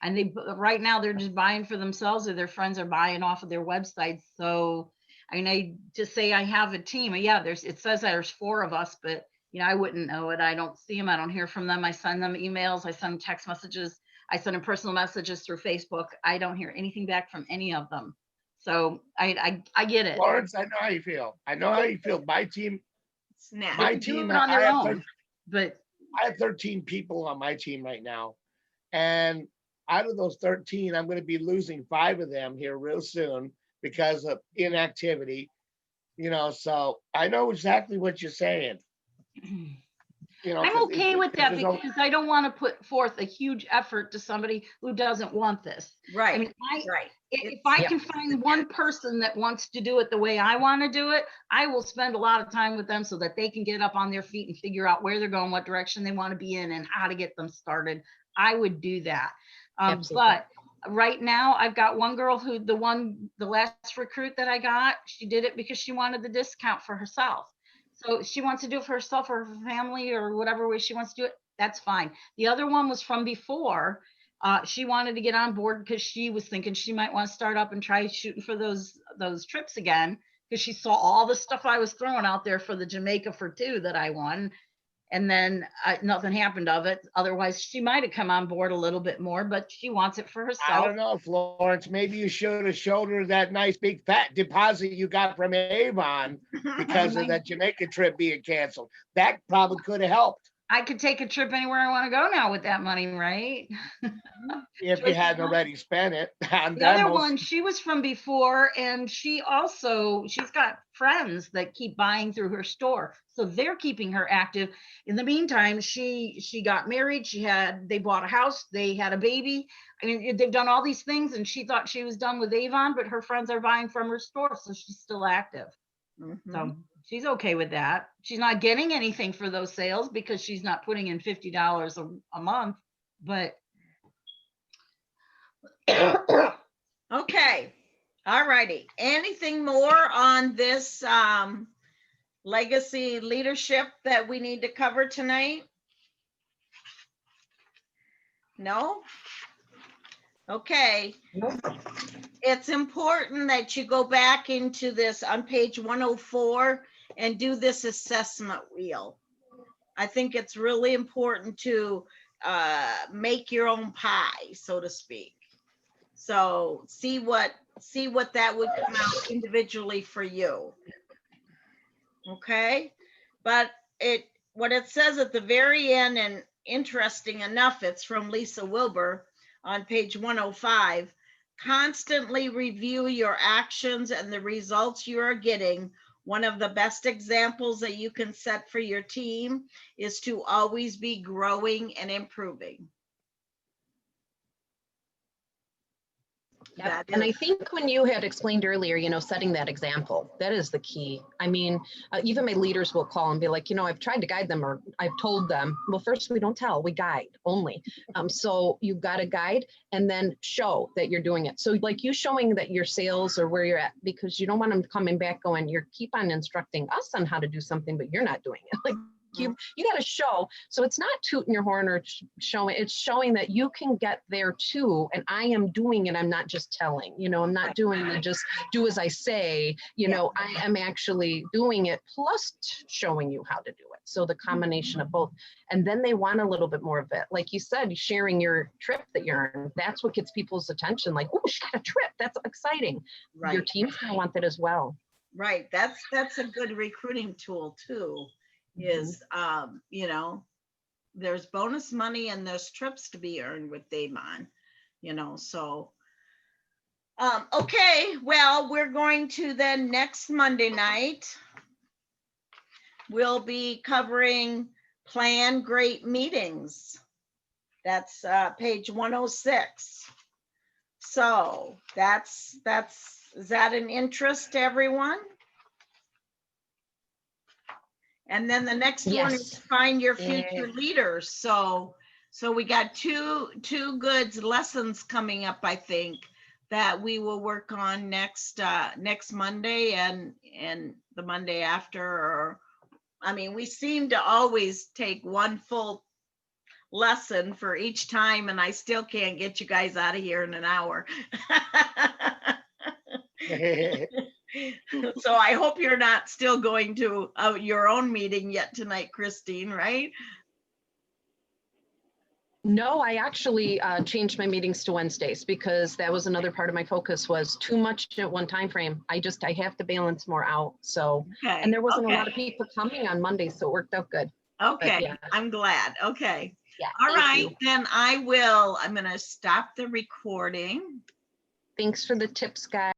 and right now they're just buying for themselves or their friends are buying off of their websites. So, I mean, I just say I have a team. Yeah, it says there's 4 of us, but I wouldn't know it. I don't see them. I don't hear from them. I send them emails. I send them text messages. I send them personal messages through Facebook. I don't hear anything back from any of them. So I get it. Lawrence, I know how you feel. My team, snap. my They do team, it on I their have own, but I have 13 people on my team right now. And out of those 13, I'm going to be losing 5 of them here real soon because of inactivity. So I know exactly what you're saying. I'm okay with that because I don't want to put forth a huge effort to somebody who doesn't want this. Right. I mean, Right. if I can find one person that wants to do it the way I want to do it, I will spend a lot of time with them so that they can get up on their feet and figure out where they're going, what direction they want to be in, and how to get them started. I would do that. But right now I've got one girl who the last recruit that I got, she did it because she wanted the discount for herself. So she wants to do it for herself or her family or whatever way she wants to do it. That's fine. The other one was from before. She wanted to get on board because she was thinking she might want to start up and try shooting for those trips again, because she saw all the stuff I was throwing out there for the Jamaica for 2 that I won. And then nothing happened of it. Otherwise, she might have come on board a little bit more, but she wants it for I herself. don't know, Florence. Maybe you should have showed her that nice big fat deposit you got from Avon because of that Jamaica trip being canceled. That probably could have helped. I could take a trip anywhere I want to go now with that money, right? If you hadn't already spent it on The other demos. one, she was from before, and she's got friends that keep buying through her store, so they're keeping her active. In the meantime, she got married, they bought a house, they had a baby. I mean, they've done all these things, and she thought she was done with Avon, but her friends are buying from her store, so she's still active. So she's okay with that. She's not getting anything for those sales because she's not putting in $50 a month, but Okay. All righty. Anything more on this legacy leadership that we need to cover tonight? No? Okay. It's important that you go back into this on page 104 and do this assessment wheel. I think it's really important to make your own pie, so to speak. So see what that would come out individually for you. Okay, but what it says at the very end, and interesting enough, it's from Lisa Wilbur on page 105. Constantly review your actions and the results you are getting. One of the best examples that you can set for your team is to always be growing and improving. Yep. And I think when you had explained earlier, setting that example, that is the key. I mean, even my leaders will call and be like, I've tried to guide them, or I've told them, well, first we don't tell, we guide only. So you've got to guide and then show that you're doing it. So like you showing that your sales or where you're at, because you don't want them coming back going, you keep on instructing us on how to do something, but you're not doing it. Like, you got to show. So it's not tooting your horn or showing, it's showing that you can get there too. And I am doing it. I'm not just telling, I'm not doing the just do as I say, I am actually doing it plus showing you how to do it. So the combination of both. And then they want a little bit more of it. Like you said, sharing your trip that you're on, that's what gets people's attention. Like, oh, she got a trip. That's exciting. Right. Your team's going to want that as well. Right. That's a good recruiting tool too. Is there's bonus money and there's trips to be earned with Avon, so okay, well, we're going to then next Monday night we'll be covering plan great meetings. That's page 106. So is that an interest to everyone? And then the next one is find your future leaders. So we got two good lessons coming up, I think, that we will work on next Monday and the Monday after. Or I mean, we seem to always take one full lesson for each time, and I still can't get you guys out of here in an hour. So I hope you're not still going to your own meeting yet tonight, Christine, right? No, I actually changed my meetings to Wednesdays because that was another part of my focus was too much at one time frame. I have to balance more out. So, okay. And there wasn't a lot of people coming on Monday, so it worked out good. Okay, yeah. I'm glad. Okay. Yeah. All right, then I'm going to stop the recording. Thanks for the tips, guys.